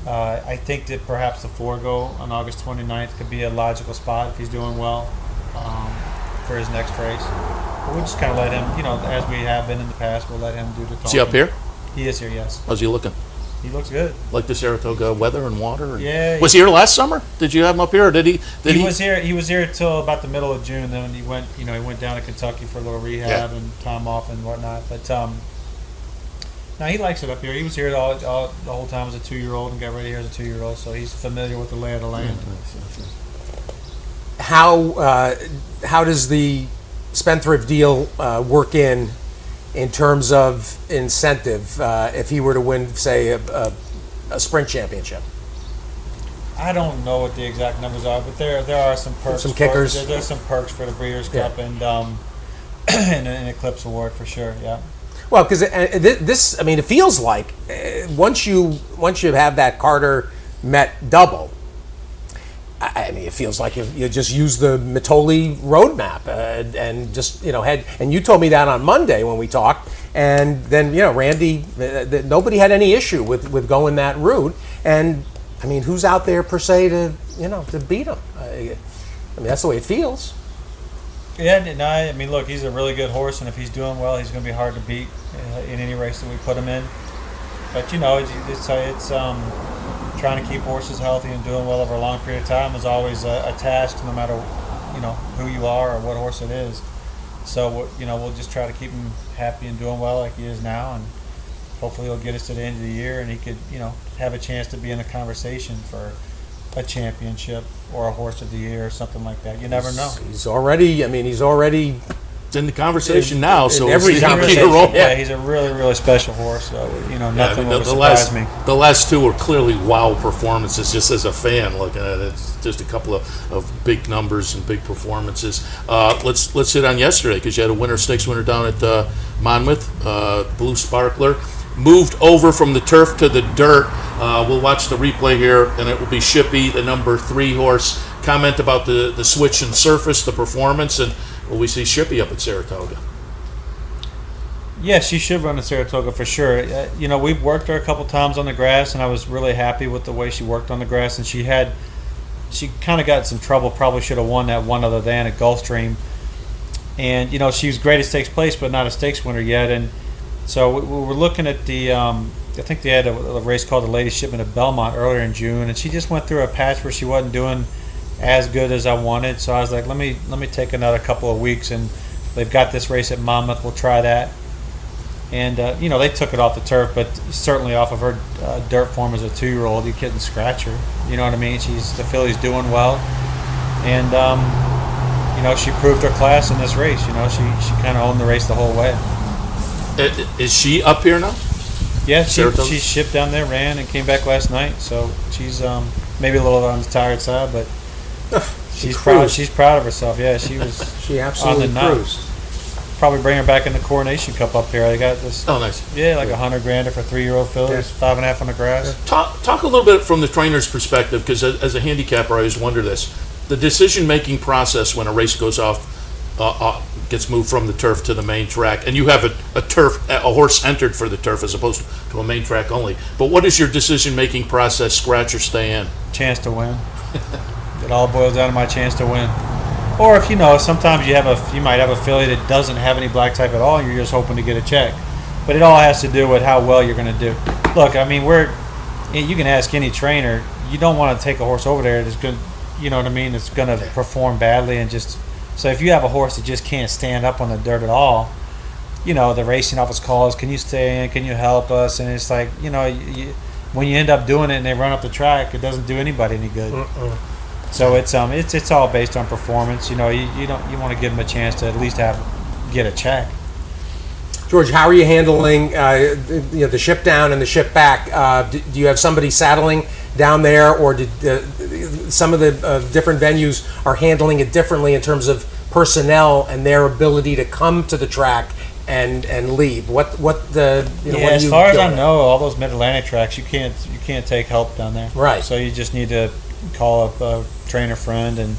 I think that perhaps the Forego on August 29th could be a logical spot if he's doing well for his next race. But we'll just kind of let him, as we have been in the past, we'll let him do the talking. Is he up here? He is here, yes. How's he looking? He looks good. Like the Saratoga weather and water? Yeah. Was he here last summer? Did you have him up here, or did he? He was here. He was here until about the middle of June. Then he went, he went down to Kentucky for a little rehab and time off and whatnot. But no, he likes it up here. He was here the whole time as a 2-year-old and got ready here as a 2-year-old, so he's familiar with the lay of the land. How does the Spendthrift deal work in terms of incentive if he were to win, say, a sprint championship? I don't know what the exact numbers are, but there are some perks. Some kickers. There's some perks for the Breeders' Cup and an Eclipse Award for sure. Yeah. Well, because this, I mean, it feels like once you have that Carter Met double, I mean, it feels like you just use the Mitole roadmap and just head. And you told me that on Monday when we talked, and then Randy, nobody had any issue with going that route. And I mean, who's out there per se to beat him? I mean, that's the way it feels. Yeah, and I mean, look, he's a really good horse, and if he's doing well, he's going to be hard to beat in any race that we put him in. But it's trying to keep horses healthy and doing well over a long period of time is always a task, no matter who you are or what horse it is. So we'll just try to keep him happy and doing well like he is now, and hopefully he'll get us to the end of the year and he could have a chance to be in a conversation for a championship or a horse of the year or something like that. You never know. He's already It's in the conversation now, so every conversation. Yeah, he's a really, really special horse. So nothing will surprise me. The last two were clearly wow performances. Just as a fan looking at it, it's just a couple of big numbers and big performances. Let's hit on yesterday, because you had a stakes winner down at Monmouth, Blue Sparkler. Moved over from the turf to the dirt. We'll watch the replay here, and it will be Shippy, the number 3 horse. Comment about the switch in surface, the performance, and will we see Shippy up at Saratoga? Yeah, she should run at Saratoga for sure. We've worked her a couple times on the grass, and I was really happy with the way she worked on the grass. And she kind of got in some trouble. Probably should have won that one other than at Gulfstream. And she was great at stakes place, but not a stakes winner yet. And so we were looking at the. I think they had a race called the Ladies Shipment at Belmont earlier in June, and she just went through a patch where she wasn't doing as good as I wanted. So I was like, let me take another couple of weeks, and they've got this race at Monmouth. We'll try that. And they took it off the turf, but certainly off of her dirt form as a 2-year-old, you couldn't scratch her. You know what I mean? The filly's doing well, and she proved her class in this race. She kind of owned the race the whole way. Is she up here now? Yeah, she shipped down there, ran, and came back last night. So she's maybe a little on the tired side, but she's proud. She's proud of herself. Yeah, she was. She absolutely cruised. Probably bring her back in the Coronation Cup up here. They got this. Oh, nice. Yeah, like $100,000 for 3-year-old fillies, 5.5 on the grass. Talk a little bit from the trainer's perspective, because as a handicapper, I always wonder this: the decision-making process when a race goes off gets moved from the turf to the main track, and you have a horse entered for the turf as opposed to a main track only. But what is your decision-making process, scratch or stay in? Chance to win. It all boils down to my chance to win. Or if sometimes you might have a filly that doesn't have any black type at all, and you're just hoping to get a check. But it all has to do with how well you're going to do. Look, I mean, you can ask any trainer. You don't want to take a horse over there that's good. You know what I mean? It's going to perform badly and just. So if you have a horse that just can't stand up on the dirt at all, the racing office calls, can you stay in? Can you help us? And it's like, when you end up doing it and they run up the track, it doesn't do anybody any good. So it's all based on performance. You want to give them a chance to at least get a check. George, how are you handling the ship down and the ship back? Do you have somebody saddling down there, or did some of the different venues are handling it differently in terms of personnel and their ability to come to the track and leave? What as far as I know, all those Mid-Atlantic tracks, you can't take help down there. Right. So you just need to call up a trainer friend and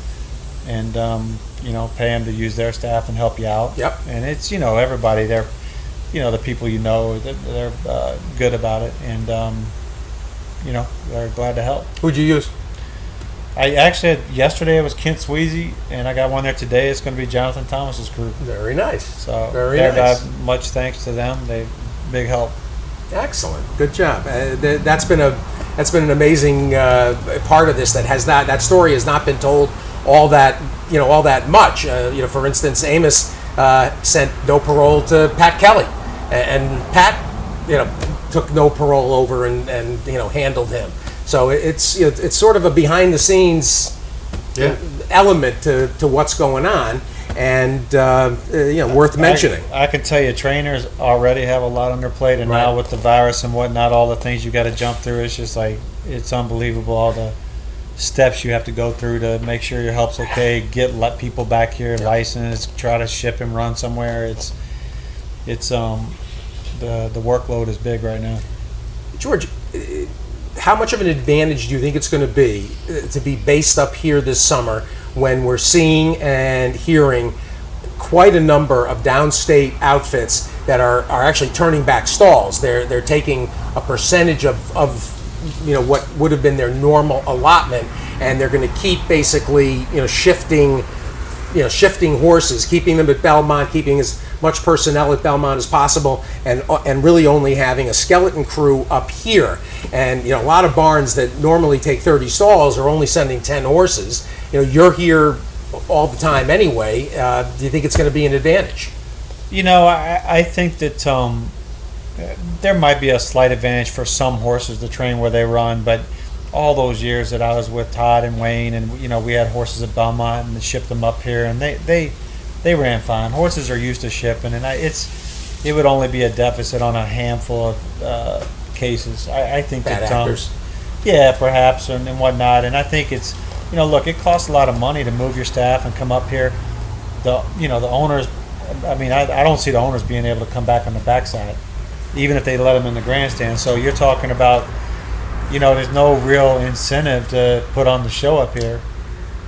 pay them to use their staff and help you out. Yep. And it's everybody there. The people they're good about it, and they're glad to help. Who'd you use? I actually yesterday it was Kent Sweezy, and I got one there today. It's going to be Jonathan Thomas's crew. Very nice. So very nice. Much thanks to them. They big help. Excellent. Good job. That's been an amazing part of this. That story has not been told all that much. For instance, Amos sent no parole to Pat Kelly, and Pat took no parole over and handled him. So it's sort of a behind the scenes element to what's going on, and worth mentioning. I can tell you, trainers already have a lot on their plate, and now with the virus and whatnot, all the things you got to jump through, it's just like it's unbelievable. All the steps you have to go through to make sure your help's okay, let people back here, licensed, try to ship him, run somewhere. It's the workload is big right now. George, how much of an advantage do you think it's going to be based up here this summer when we're seeing and hearing quite a number of downstate outfits that are actually turning back stalls? They're taking a percentage of what would have been their normal allotment, and they're going to keep basically shifting horses, keeping them at Belmont, keeping as much personnel at Belmont as possible, and really only having a skeleton crew up here. And a lot of barns that normally take 30 stalls are only sending 10 horses. You're here all the time anyway. Do you think it's going to be an advantage? I think that there might be a slight advantage for some horses to train where they run, but all those years that I was with Todd and Wayne, and we had horses at Belmont and shipped them up here, and they ran fine. Horses are used to shipping, and it would only be a deficit on a handful of cases. I think bad that actors. Yeah, perhaps, and whatnot. And I think it's look, it costs a lot of money to move your staff and come up here. The owners. I mean, I don't see the owners being able to come back on the backside, even if they let them in the grandstand. So you're talking about, there's no real incentive to put on the show up here.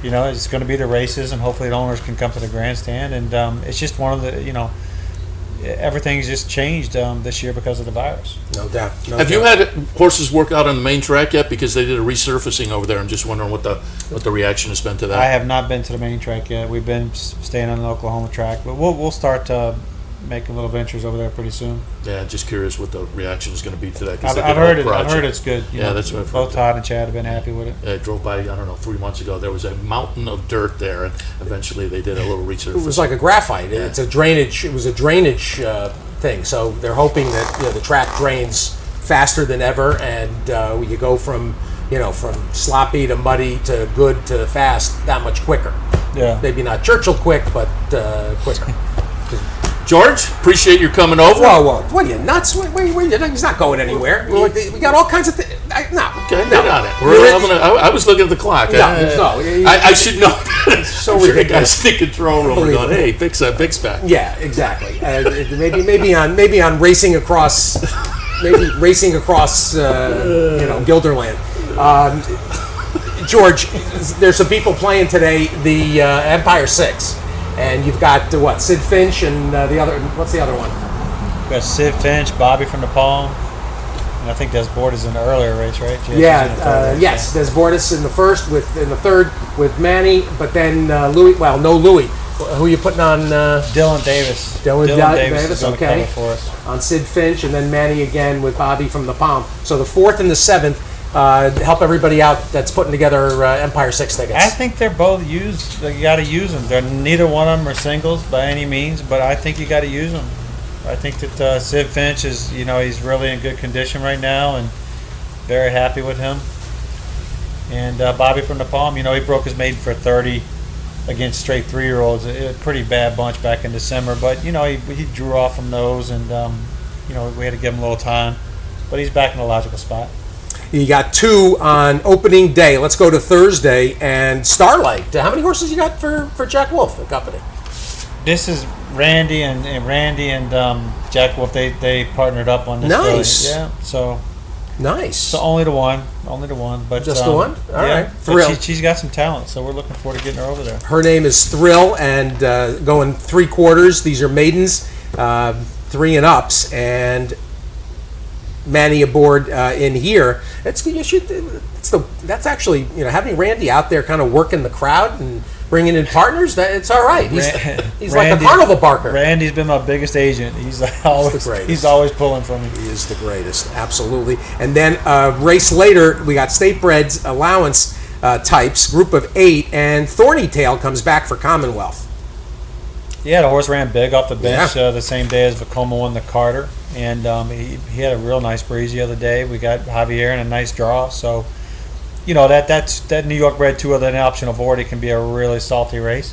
It's going to be the races, and hopefully the owners can come to the grandstand. And it's just one of the, everything's just changed this year because of the virus. No doubt. Have you had horses work out on the main track yet? Because they did a resurfacing over there. I'm just wondering what the reaction has been to that. I have not been to the main track yet. We've been staying on the Oklahoma track, but we'll start making little ventures over there pretty soon. Yeah, just curious what the reaction is going to be to that. I've heard it's good. That's what I've heard. Both Todd and Chad have been happy with it. I drove by, 3 months ago. There was a mountain of dirt there, and eventually they did a little research. It was like a graphite. Yeah. It's a drainage. It was a drainage thing. So they're hoping that the track drains faster than ever, and you go from sloppy to muddy to good to fast that much quicker. Yeah. Maybe not Churchill quick, but quicker. George, appreciate your coming over. Whoa. What are you, nuts? Wait, he's not going anywhere. We got all kinds of things. No. Okay, get on it. I was looking at the clock. I should know. So I'm sure the ridiculous. guy's in the control room going, hey, Big's back. Yeah, exactly. Maybe on racing across, Gilderland. George, there's some people playing today the Empire 6. And you've got what? Sid Finch and what's the other one? We got Sid Finch, Bobby from the Palm, and I think Des Bordes in the earlier race, right? Yes, Des Bordes in the third with Manny, but then Louis. Well, no Louis. Who are you putting on? Dylan Davis. Dylan Davis, is okay. For us. On Sid Finch, and then Manny again with Bobby from the Palm. So the 4th and the 7th help everybody out that's putting together Empire 6 tickets. I think they're both used. You got to use them. Neither one of them are singles by any means, but I think you got to use them. I think that Sid Finch is, he's really in good condition right now, and very happy with him. And Bobby from the Palm, he broke his maiden for 30 against straight 3-year-olds. A pretty bad bunch back in December, but he drew off from those, and we had to give him a little time. But he's back in a logical spot. You got 2 on opening day. Let's go to Thursday and Starlight. How many horses you got for Jack Wolf and company? This is Randy and Jack Wolf. They partnered up on this. Nice. Yeah. So. Nice. So only the one, but just the one. All right. Thrill. She's got some talent, so we're looking forward to getting her over there. Her name is Thrill, and going 3/4. These are maidens, 3 and ups, and Manny aboard in here. That's actually having Randy out there kind of working the crowd and bringing in partners. It's all right. He's like a carnival barker. Randy's been my biggest agent. He's always pulling for me. He is the greatest, absolutely. And then race later, we got State Bred's allowance types, group of 8, and Thorny Tail comes back for Commonwealth. Yeah, the horse ran big off the bench the same day as Vekoma won the Carter, and he had a real nice breeze the other day. We got Javier in a nice draw, so that New York bred 2 other than optional Vorty can be a really salty race.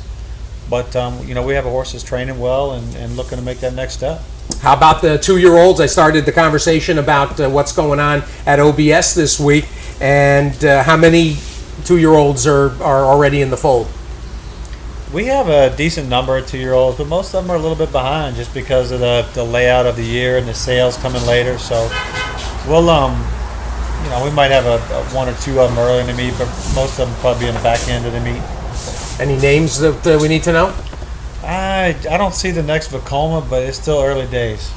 But we have a horse that's training well and looking to make that next step. How about the 2-year-olds? I started the conversation about what's going on at OBS this week, and how many 2-year-olds are already in the fold? We have a decent number of 2-year-olds, but most of them are a little bit behind just because of the layout of the year and the sales coming later. So we'll we might have a 1 or 2 of them early in the meet, but most of them probably be in the back end of the meet. Any names that we need to know? I don't see the next Vekoma, but it's still early days.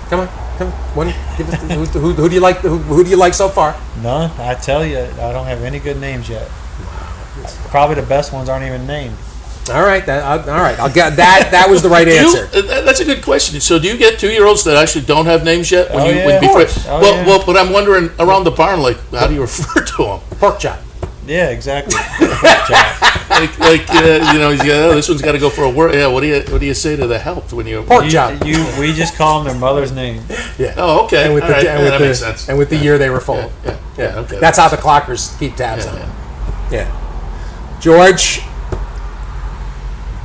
Come on. Who do you like? Who do you like so far? None. I tell you, I don't have any good names yet. Probably the best ones aren't even named. All right. I'll get that. That was the right answer. That's a good question. So, do you get 2-year-olds that actually don't have names yet? Well, but I'm wondering around the barn, how do you refer to them? Pork chop. Yeah, exactly. This one's got to go for a word. Yeah, what do you say to the help when you pork chop? We just call them their mother's name. Yeah. Oh, okay. And that makes sense. And with the year they were foaled. Yeah. Okay. That's how the clockers keep tabs on it. Yeah. George,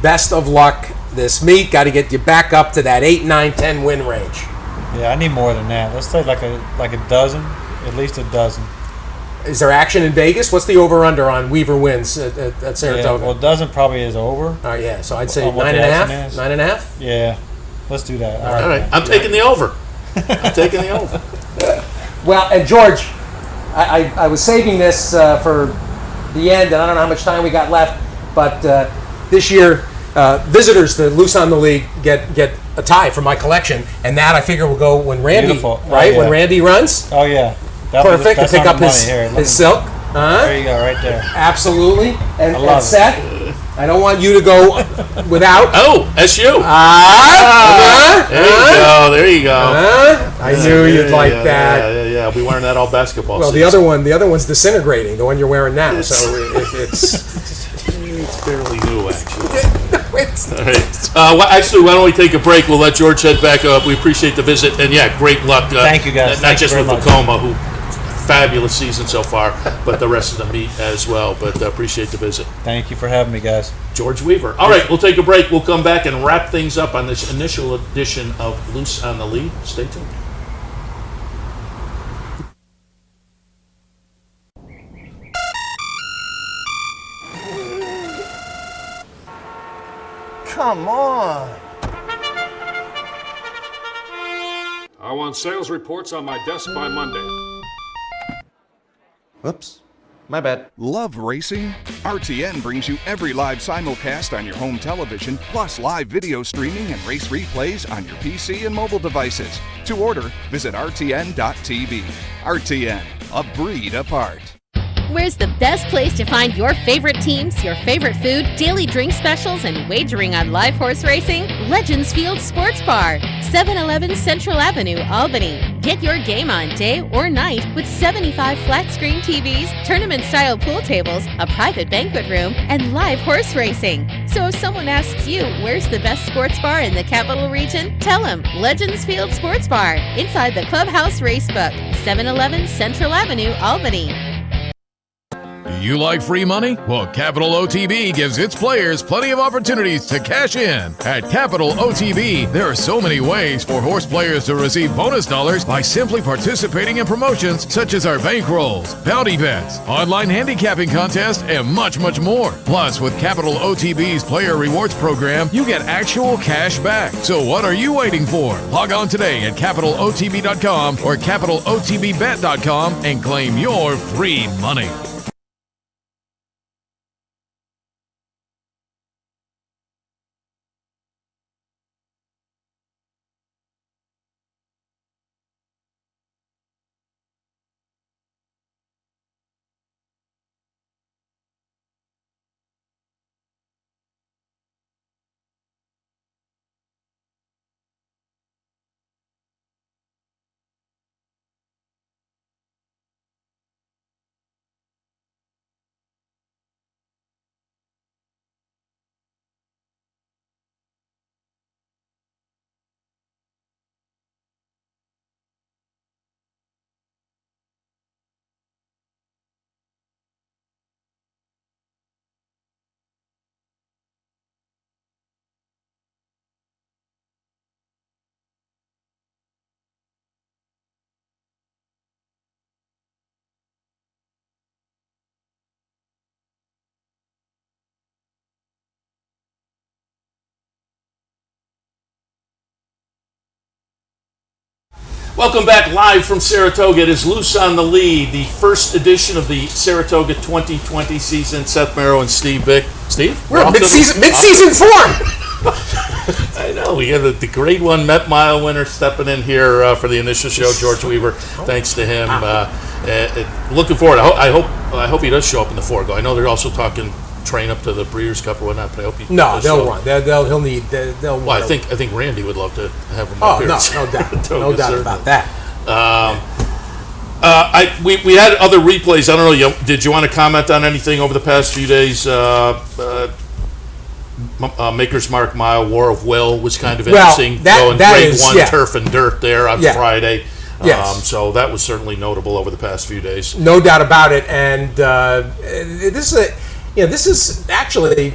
best of luck this meet. Got to get you back up to that 8, 9, 10 win range. Yeah, I need more than that. Let's say like a dozen, at least a dozen. Is there action in Vegas? What's the over/under on Weaver wins at Saratoga? Yeah, well, a dozen probably is over. Yeah, so I'd say 9.5. 9.5. Yeah, let's do that. All right. I'm taking the over. Well, and George, I was saving this for the end, and I don't know how much time we got left, but this year, visitors to Loose on the League get a tie from my collection, and that I figure will go when Randy, when Randy runs. Oh yeah. Perfect to pick up his silk. There you go, right there. Absolutely. And Seth, I don't want you to go without. Oh, SU. There you go. I knew you'd like that. Yeah. We learned that all basketball Well, season. the other one's disintegrating, the one you're wearing now. So it's fairly new, actually. All right. Actually, why don't we take a break? We'll let George head back up. We appreciate the visit, and great luck. Thank you, guys. Not just with Vekoma, who fabulous season so far, but the rest of the meet as well. But appreciate the visit. Thank you for having me, guys. George Weaver. All right, we'll take a break. We'll come back and wrap things up on this initial edition of Loose on the Lead. Stay tuned. Come on. I want sales reports on my desk by Monday. Whoops. My bad. Love racing? RTN brings you every live simulcast on your home television, plus live video streaming and race replays on your PC and mobile devices. To order, visit rtn.tv. RTN, a breed apart. Where's the best place to find your favorite teams, your favorite food, daily drink specials, and wagering on live horse racing? Legends Field Sports Bar, 711 Central Avenue, Albany. Get your game on day or night with 75 flat-screen TVs, tournament-style pool tables, a private banquet room, and live horse racing. So if someone asks you, where's the best sports bar in the Capital Region? Tell them Legends Field Sports Bar, inside the Clubhouse Racebook, 711 Central Avenue, Albany. Do you like free money? Well, Capital OTB gives its players plenty of opportunities to cash in. At Capital OTB, there are so many ways for horse players to receive bonus dollars by simply participating in promotions such as our bankrolls, bounty bets, online handicapping contests, and much, much more. Plus, with Capital OTB's Player Rewards program, you get actual cash back. So what are you waiting for? Log on today at CapitalOTB.com or CapitalOTBBet.com and claim your free money. Welcome back live from Saratoga. It is Loose on the Lead, the first edition of the Saratoga 2020 season. Seth Merrow and Steve Bick. Steve? We're mid-season form. I know. We have the Grade 1 Met Mile winner stepping in here for the initial show, George Weaver. Thanks to him. Looking forward. I hope he does show up in the Forego. I know they're also talking train up to the Breeders' Cup or whatnot, but I hope he No, they'll run. They'll need. Well, I think Randy would love to have him up here. No doubt. No doubt about that. We had other replays. I don't know. Did you want to comment on anything over the past few days? Maker's Mark Mile, War of Will was kind of interesting. Going Grade 1 turf and dirt there on Friday. Yes. So that was certainly notable over the past few days. No doubt about it. And this is actually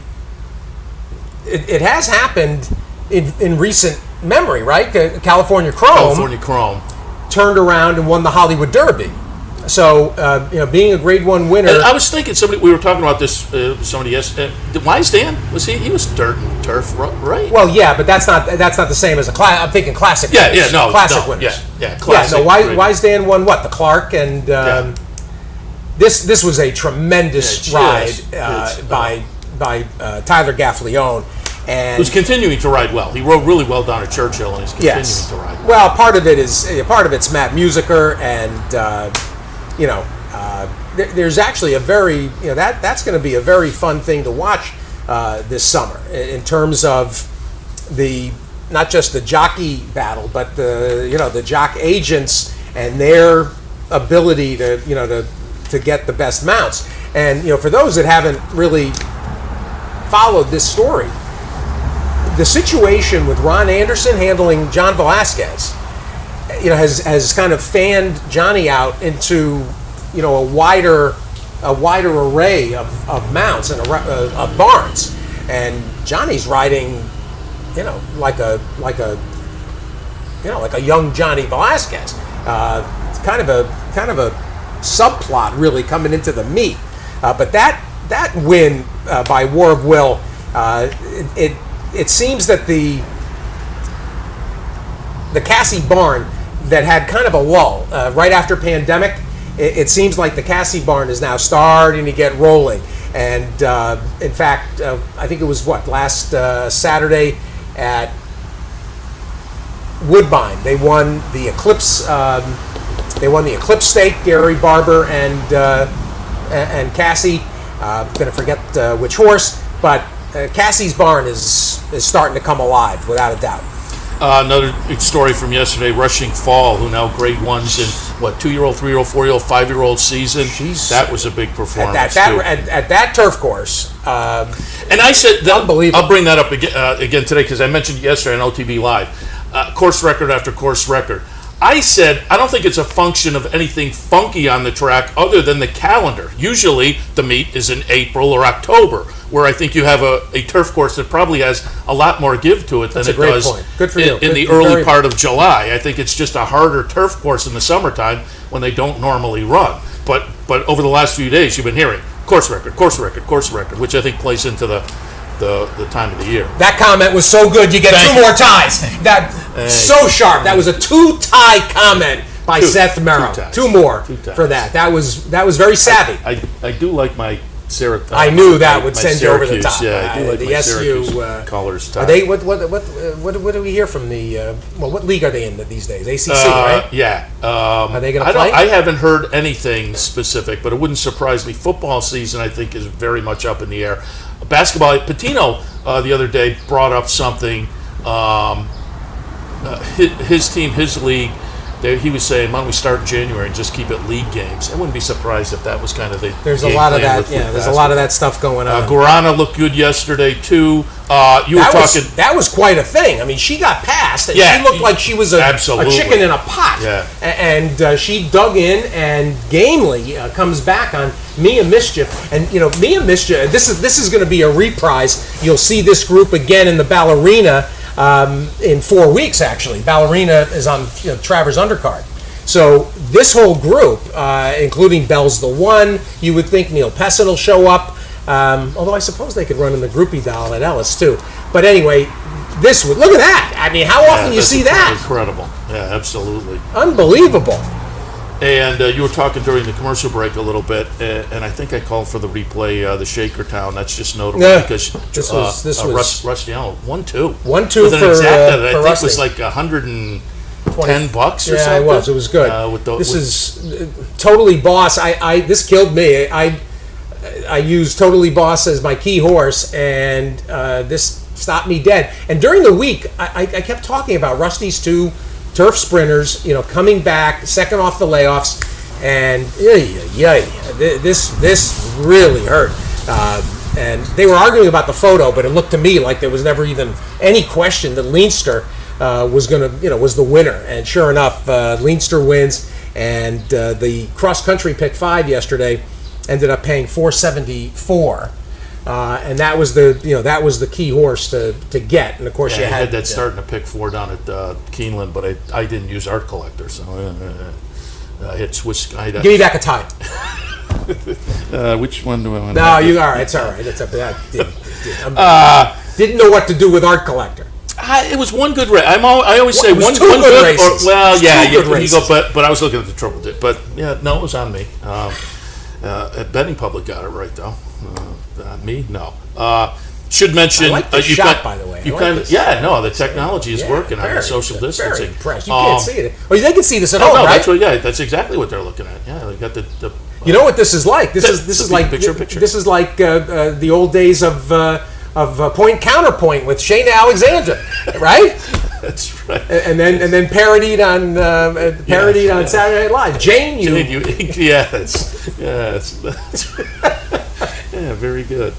it has happened in recent memory, right? California Chrome turned around and won the Hollywood Derby. So being a Grade 1 winner. And I was thinking we were talking about this. Somebody yesterday. Wise Dan he was dirt and turf, right? Well, yeah, but that's not the same as a class. I'm thinking classic. Winners. Classic winners. Classic. Wise Dan won what? The Clark and. This was a tremendous ride by Tyler Gaffleone, and who's continuing to ride well. He rode really well down at Churchill, and he's continuing to ride well. Part of it's Matt Musiker, and there's actually a very that's going to be a very fun thing to watch this summer in terms of not just the jockey battle, but the jock agents and their ability to get the best mounts. And for those that haven't really followed this story, the situation with Ron Anderson handling John Velasquez, has kind of fanned Johnny out into a wider array of mounts and of barns. And Johnny's riding, like a young Johnny Velasquez. It's kind of a subplot really coming into the meat, but that win by War of Will, it seems that the Cassie barn that had kind of a lull right after pandemic it seems like the Cassie barn is now starting to get rolling. And in fact, I think it was last Saturday at Woodbine. They won the Eclipse. They won the Eclipse Stake. Gary Barber and Cassie. I'm going to forget which horse, but Cassie's barn is starting to come alive without a doubt. Another story from yesterday, Rushing Fall, who now grade 1s in 2-year-old, 3-year-old, 4-year-old, 5-year-old season. Jeez. That was a big performance at that turf course. And I said, unbelievable. I'll bring that up again today because I mentioned it yesterday on OTB Live. Course record after course record. I said, I don't think it's a function of anything funky on the track other than the calendar. Usually the meet is in April or October, where I think you have a turf course that probably has a lot more give to it than it does in the early part of July. I think it's just a harder turf course in the summertime when they don't normally run. But over the last few days, you've been hearing course record, which I think plays into the time of the year. That comment was so good. You get two more ties. So sharp. That was a 2-tie comment by Seth Merrow. Two more for that. That was very savvy. I do like my Saratoga. I knew that would send you over the top. Yeah, I do like the my SU colors. Are they what do we hear from the? What league are they in these days? ACC, right? Yeah. Are they going to play? I haven't heard anything specific, but it wouldn't surprise me. Football season, I think, is very much up in the air. Basketball, Patino the other day brought up something. His team, his league, he was saying, why don't we start in January and just keep it league games? I wouldn't be surprised if that was kind of the There's a lot of that. Yeah, there's a lot of that stuff going on. Guarana looked good yesterday too. That was quite a thing. I mean, she got passed, and she looked like she was a chicken in a pot. Yeah. And she dug in and gamely comes back on Mia Mischief. And Mia Mischief. This is going to be a reprise. You'll see this group again in the ballerina in 4 weeks. Actually, ballerina is on Travers undercard. So this whole group, including Bell's the One, you would think Neil Pessin will show up. Although I suppose they could run in the groupie doll at Ellis too. But anyway, look at that. I mean, how often you see that? Incredible. Yeah, absolutely. Unbelievable. And you were talking during the commercial break a little bit, and I think I called for the replay, the Shakertown. That's just notable because this was Rusty Allen 1-2. 1-2 with an for exact that I for think Rusty. was like $110 or something. Yeah, it was. It was good. This is Totally Boss. This killed me. I used Totally Boss as my key horse, and this stopped me dead. And during the week, I kept talking about Rusty's two turf sprinters, coming back, second off the layoffs, and this really hurt. And they were arguing about the photo, but it looked to me like there was never even any question that Leinster was the winner. And sure enough, Leinster wins, and the cross country pick 5 yesterday ended up paying $474, and that was the key horse to get. And of course, you had that starting to pick 4 down at Keeneland, but I didn't use Art Collector, so I had switched. Give me back a tie. Which one do I want? No, you all right. It's all right. It's up to that. Didn't know what to do with Art Collector. It was one good race. I always say one good good races. but I was looking at the triple dip. But it was on me. Betting Public got it right though. Me, no. Should mention I like the shot, by the way. The technology is working on the social distancing. Very impressed. You can't see it. Well, they can see this at home, right? That's exactly what they're looking at. Yeah, they got the you know what this is like? This is like picture. This is like the old days of Point Counterpoint with Shayna Alexander, right? That's right. And then parodied on Saturday Night Live. Jane, yes. That's yeah, very good.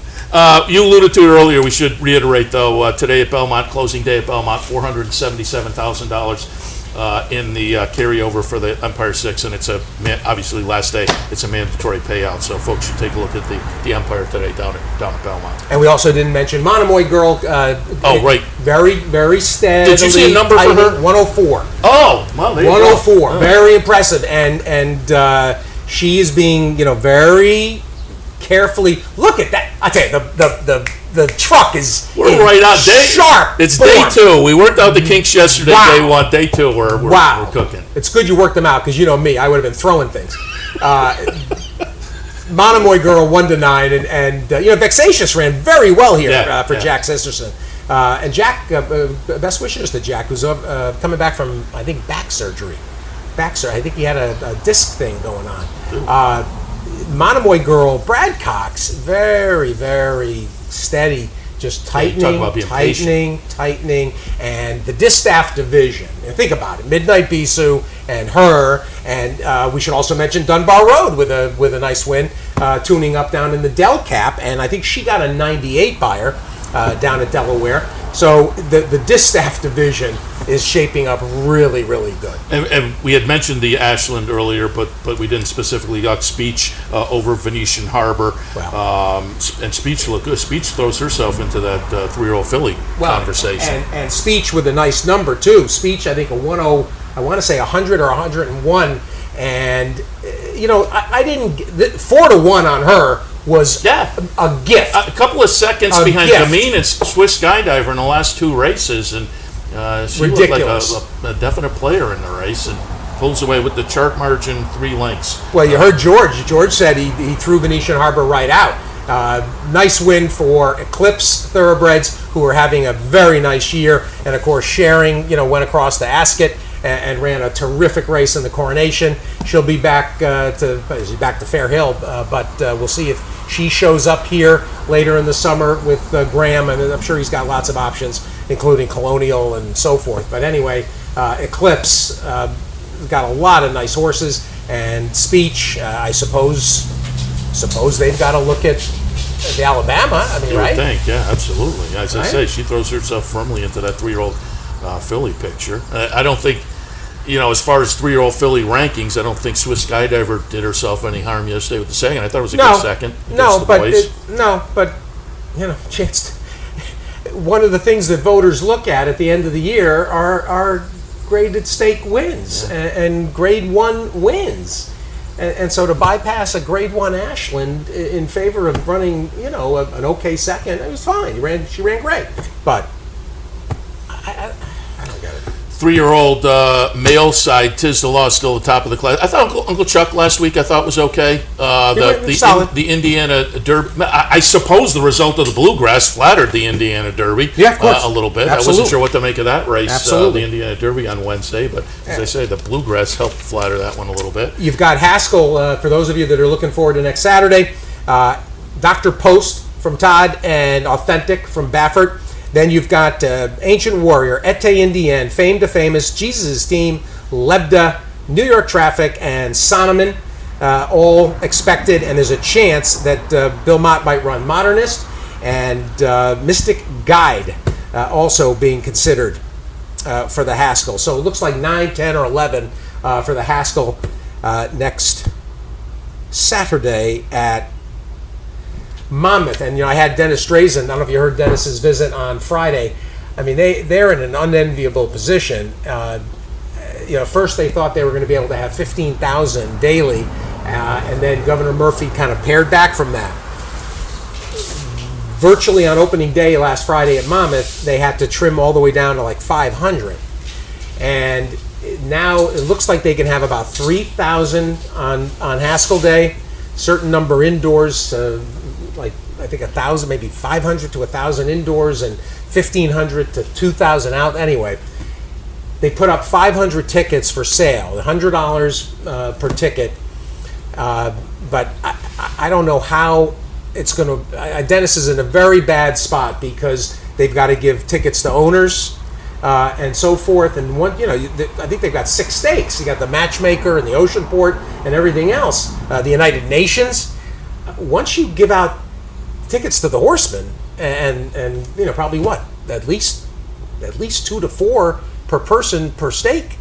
You alluded to it earlier. We should reiterate though. Today at Belmont, closing day at Belmont, $477,000 in the carryover for the Empire 6, and it's obviously last day. It's a mandatory payout, so folks should take a look at the Empire today down at Belmont. And we also didn't mention Monomoy Girl. Right. Very, very steadily. Did you see a number for her? 104. Oh, well, there you 104. go. Very impressive, and she is being very carefully. Look at that! I tell you, the truck is right on day sharp. It's form. day 2. We worked out the kinks yesterday. Wow. Day 1, day 2. We're cooking. It's good you worked them out because you know me, I would have been throwing things. Monomoy Girl 1-9, and Vexatious ran very well here for Jack Sisterson. And Jack, best wishes to Jack, who's coming back from, I think, back surgery. I think he had a disc thing going on. Monomoy Girl, Brad Cox, very, very steady, just tightening, and the Distaff division. And think about it, Midnight Bisou and her, and we should also mention Dunbar Road with a nice win, tuning up down in the Del Cap, and I think she got a 98 buyer down at Delaware. So the Distaff division is shaping up really, really good. And we had mentioned the Ashland earlier, but we didn't specifically got Speech over Venetian Harbor. Wow. And Speech looked good. Speech throws herself into that 3-year-old filly conversation. And Speech with a nice number, too. Speech, I think, a 10, I want to say 100 or 101. And, I didn't get 4-1 on her. Was a gift. A couple of seconds behind Gamine and Swiss Skydiver in the last 2 races, and she ridiculous. Looked like a definite player in the race, and pulls away with the chart margin 3 lengths. Well, you heard George. George said he threw Venetian Harbor right out. Nice win for Eclipse Thoroughbreds, who are having a very nice year, and of course Sharing, went across to Ascot and ran a terrific race in the Coronation. She'll be back to Fair Hill, but we'll see if she shows up here later in the summer with Graham, and I'm sure he's got lots of options, including Colonial and so forth. But anyway, Eclipse got a lot of nice horses, and Speech, I suppose they've got to look at the Alabama. I mean, you right? would think, yeah, absolutely. As I say, she throws herself firmly into that 3-year-old filly picture. I don't think, as far as 3-year-old filly rankings, I don't think Swiss Skydiver did herself any harm yesterday with the second. I thought it was a good second. Chance. One of the things that voters look at the end of the year are graded stake wins and grade 1 wins. And so to bypass a grade 1 Ashland in favor of running, an okay second, it was fine. She ran great. But I don't get it. 3-year-old male side, Tiz the Law, is still the top of the class. I thought Uncle Chuck last week was okay. Solid. The Indiana Derby. I suppose the result of the Bluegrass flattered the Indiana Derby. Yeah, of course. A little bit. Absolutely. I wasn't sure what to make of that race. Absolutely. The Indiana Derby on Wednesday, but as I say, the Bluegrass helped flatter that one a little bit. You've got Haskell, for those of you that are looking forward to next Saturday. Dr. Post from Todd and Authentic from Baffert. Then you've got Ancient Warrior, Ete Indienne, Fame to Famous, Jesus' Team, Lebda, New York Traffic, and Sonneman, all expected, and there's a chance that Bill Mott might run Modernist, and Mystic Guide also being considered for the Haskell. So it looks like 9, 10, or 11 for the Haskell next Saturday at Monmouth. And I had Dennis Drazen. I don't know if you heard Dennis's visit on Friday. I mean, they're in an unenviable position. First they thought they were going to be able to have 15,000 daily, and then Governor Murphy kind of pared back from that. Virtually on opening day last Friday at Monmouth, they had to trim all the way down to like 500, and now it looks like they can have about 3,000 on Haskell Day. Certain number indoors. Like I think 1,000, maybe 500 to 1,000 indoors, and 1,500 to 2,000 out. Anyway, they put up 500 tickets for sale, $100 per ticket. But I don't know how it's going to. Dennis is in a very bad spot because they've got to give tickets to owners and so forth. And I think they've got 6 stakes. You got the Matchmaker and the Oceanport and everything else. The United Nations. Once you give out tickets to the Horsemen, and probably at least 2 to 4 per person per stake.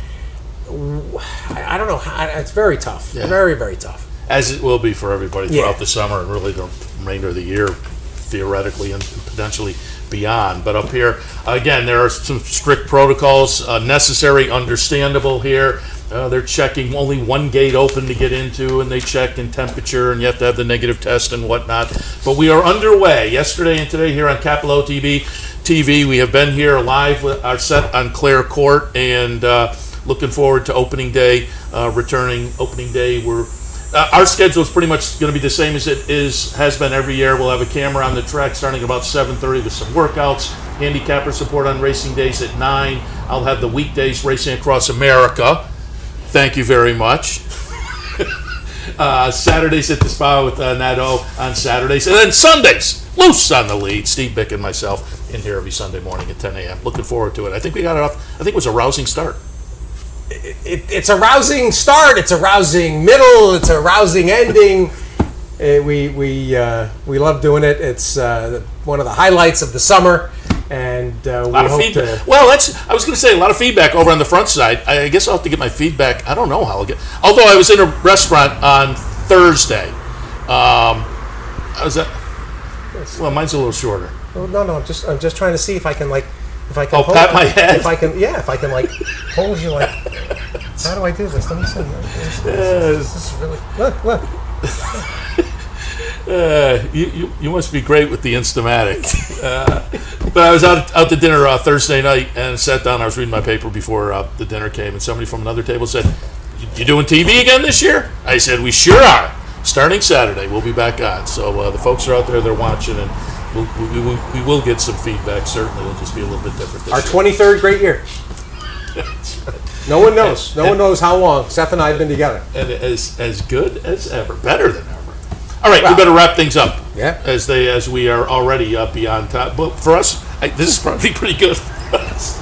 I don't know. It's very tough. Yeah. Very, very tough. As it will be for everybody throughout the summer and really the remainder of the year, theoretically and potentially beyond. But up here, again, there are some strict protocols, necessary, understandable here. They're checking only one gate open to get into, and they check in temperature, and you have to have the negative test and whatnot. But we are underway yesterday and today here on Capital TV. We have been here live with our set on Clare Court, and looking forward to opening day, returning opening day. We're Our schedule is pretty much going to be the same as it has been every year. We'll have a camera on the track starting about 7:30 with some workouts, handicapper support on racing days at 9. I'll have the weekdays racing across America. Thank you very much. Saturdays at the spa with Nadeau on Saturdays. And then Sundays, Loose on the Lead. Steve Bick and myself in here every Sunday morning at 10 a.m. Looking forward to it. I think we got it off. I think it was a rousing start. It's a rousing start. It's a rousing middle. It's a rousing ending. We love doing it. It's one of the highlights of the summer, and we hope to. Well, I was going to say a lot of feedback over on the front side. I guess I'll have to get my feedback. I don't know how I'll get. Although I was in a restaurant on Thursday. I was at. Well, mine's a little shorter. Oh, no. I'm just trying to see if I can pat my head. If I can hold you like. How do I do this? Let me see. This is really look. You must be great with the Instamatic. But I was out to dinner Thursday night and sat down. I was reading my paper before the dinner came, and somebody from another table said, "You doing TV again this year?" I said, "We sure are. Starting Saturday, we'll be back on." So the folks are out there; they're watching, and we will get some feedback. Certainly, it'll just be a little bit different. Our 23rd great year. No one knows. No one knows how long Seth and I have been together. And as good as ever, better than ever. All right, we better wrap things up. Yeah. As we are already beyond time. But for us, this is probably pretty good for us.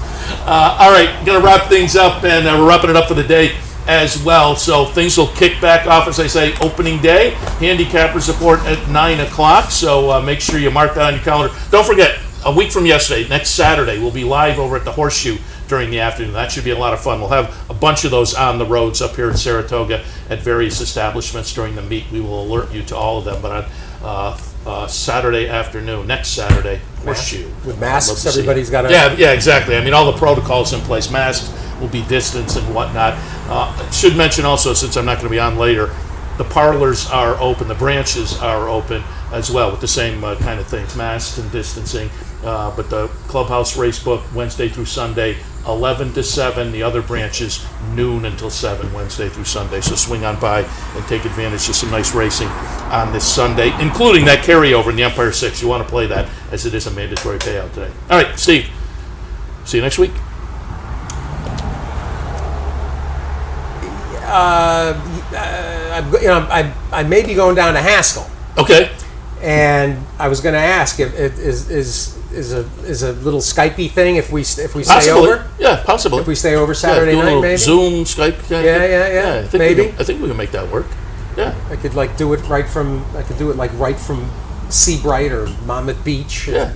All right, going to wrap things up, and we're wrapping it up for the day as well. So things will kick back off, as I say, opening day. Handicapper support at 9 o'clock. So make sure you mark that on your calendar. Don't forget, a week from yesterday, next Saturday, we'll be live over at the Horseshoe during the afternoon. That should be a lot of fun. We'll have a bunch of those on the roads up here in Saratoga at various establishments during the meet. We will alert you to all of them. But on Saturday afternoon, next Saturday, Horseshoe. With masks, everybody's got to... Yeah, exactly. I mean, all the protocols in place. Masks will be distance and whatnot. Should mention also, since I'm not going to be on later, the parlors are open, the branches are open as well with the same kind of things, masks and distancing. But the clubhouse race book Wednesday through Sunday, 11 to 7. The other branches, noon until 7, Wednesday through Sunday. So swing on by and take advantage of some nice racing on this Sunday, including that carryover in the Empire 6. You want to play that, as it is a mandatory payout today. All right, Steve, see you next week. I may be going down to Haskell. Okay. And I was going to ask if is a little Skypey thing if we stay Possibly. over. Yeah, possibly. If we stay over Saturday do a night, little maybe Zoom, Skype. Yeah. I think maybe. I think we can make that work. Yeah. I could do it right from Seabright or Monmouth Beach. Yeah.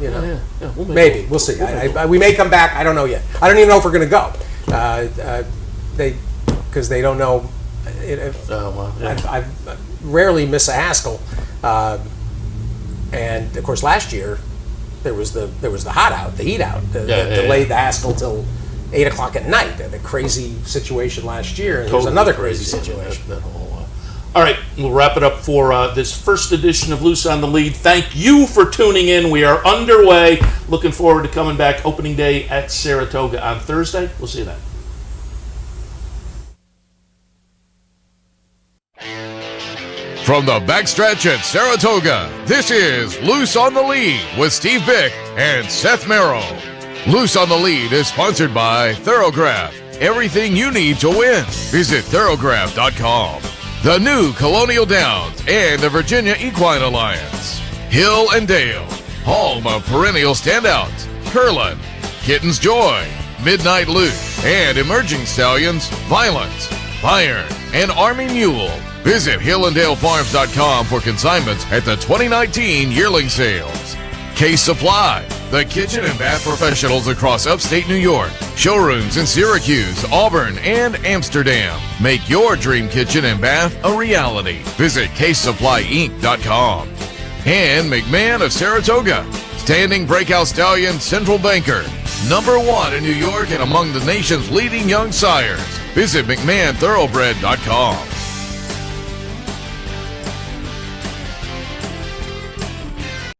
We'll we'll see. We may come back. I don't know yet. I don't even know if we're going to go. Because they don't know. I rarely miss a Haskell, and of course last year there was the heat out, delayed the Haskell till 8 o'clock at night. The crazy situation last year, and Totally there's another crazy situation. That whole, all right, we'll wrap it up for this first edition of Loose on the Lead. Thank you for tuning in. We are underway. Looking forward to coming back opening day at Saratoga on Thursday. We'll see you then. From the backstretch at Saratoga, this is Loose on the Lead with Steve Bick and Seth Merrow. Loose on the Lead is sponsored by Thoroughgraph. Everything you need to win. Visit thoroughgraph.com. The new Colonial Downs and the Virginia Equine Alliance. Hill and Dale, home of perennial standouts, Curlin, Kitten's Joy, Midnight Loot, and emerging stallions, Violence, Bayern, and Army Mule. Visit hillanddalefarms.com for consignments at the 2019 yearling sales. Case Supply, the kitchen and bath professionals across upstate New York. Showrooms in Syracuse, Auburn, and Amsterdam. Make your dream kitchen and bath a reality. Visit CaseSupplyInc.com. And McMahon of Saratoga, standing breakout stallion Central Banker. #1 in New York and among the nation's leading young sires. Visit McMahonThoroughbred.com.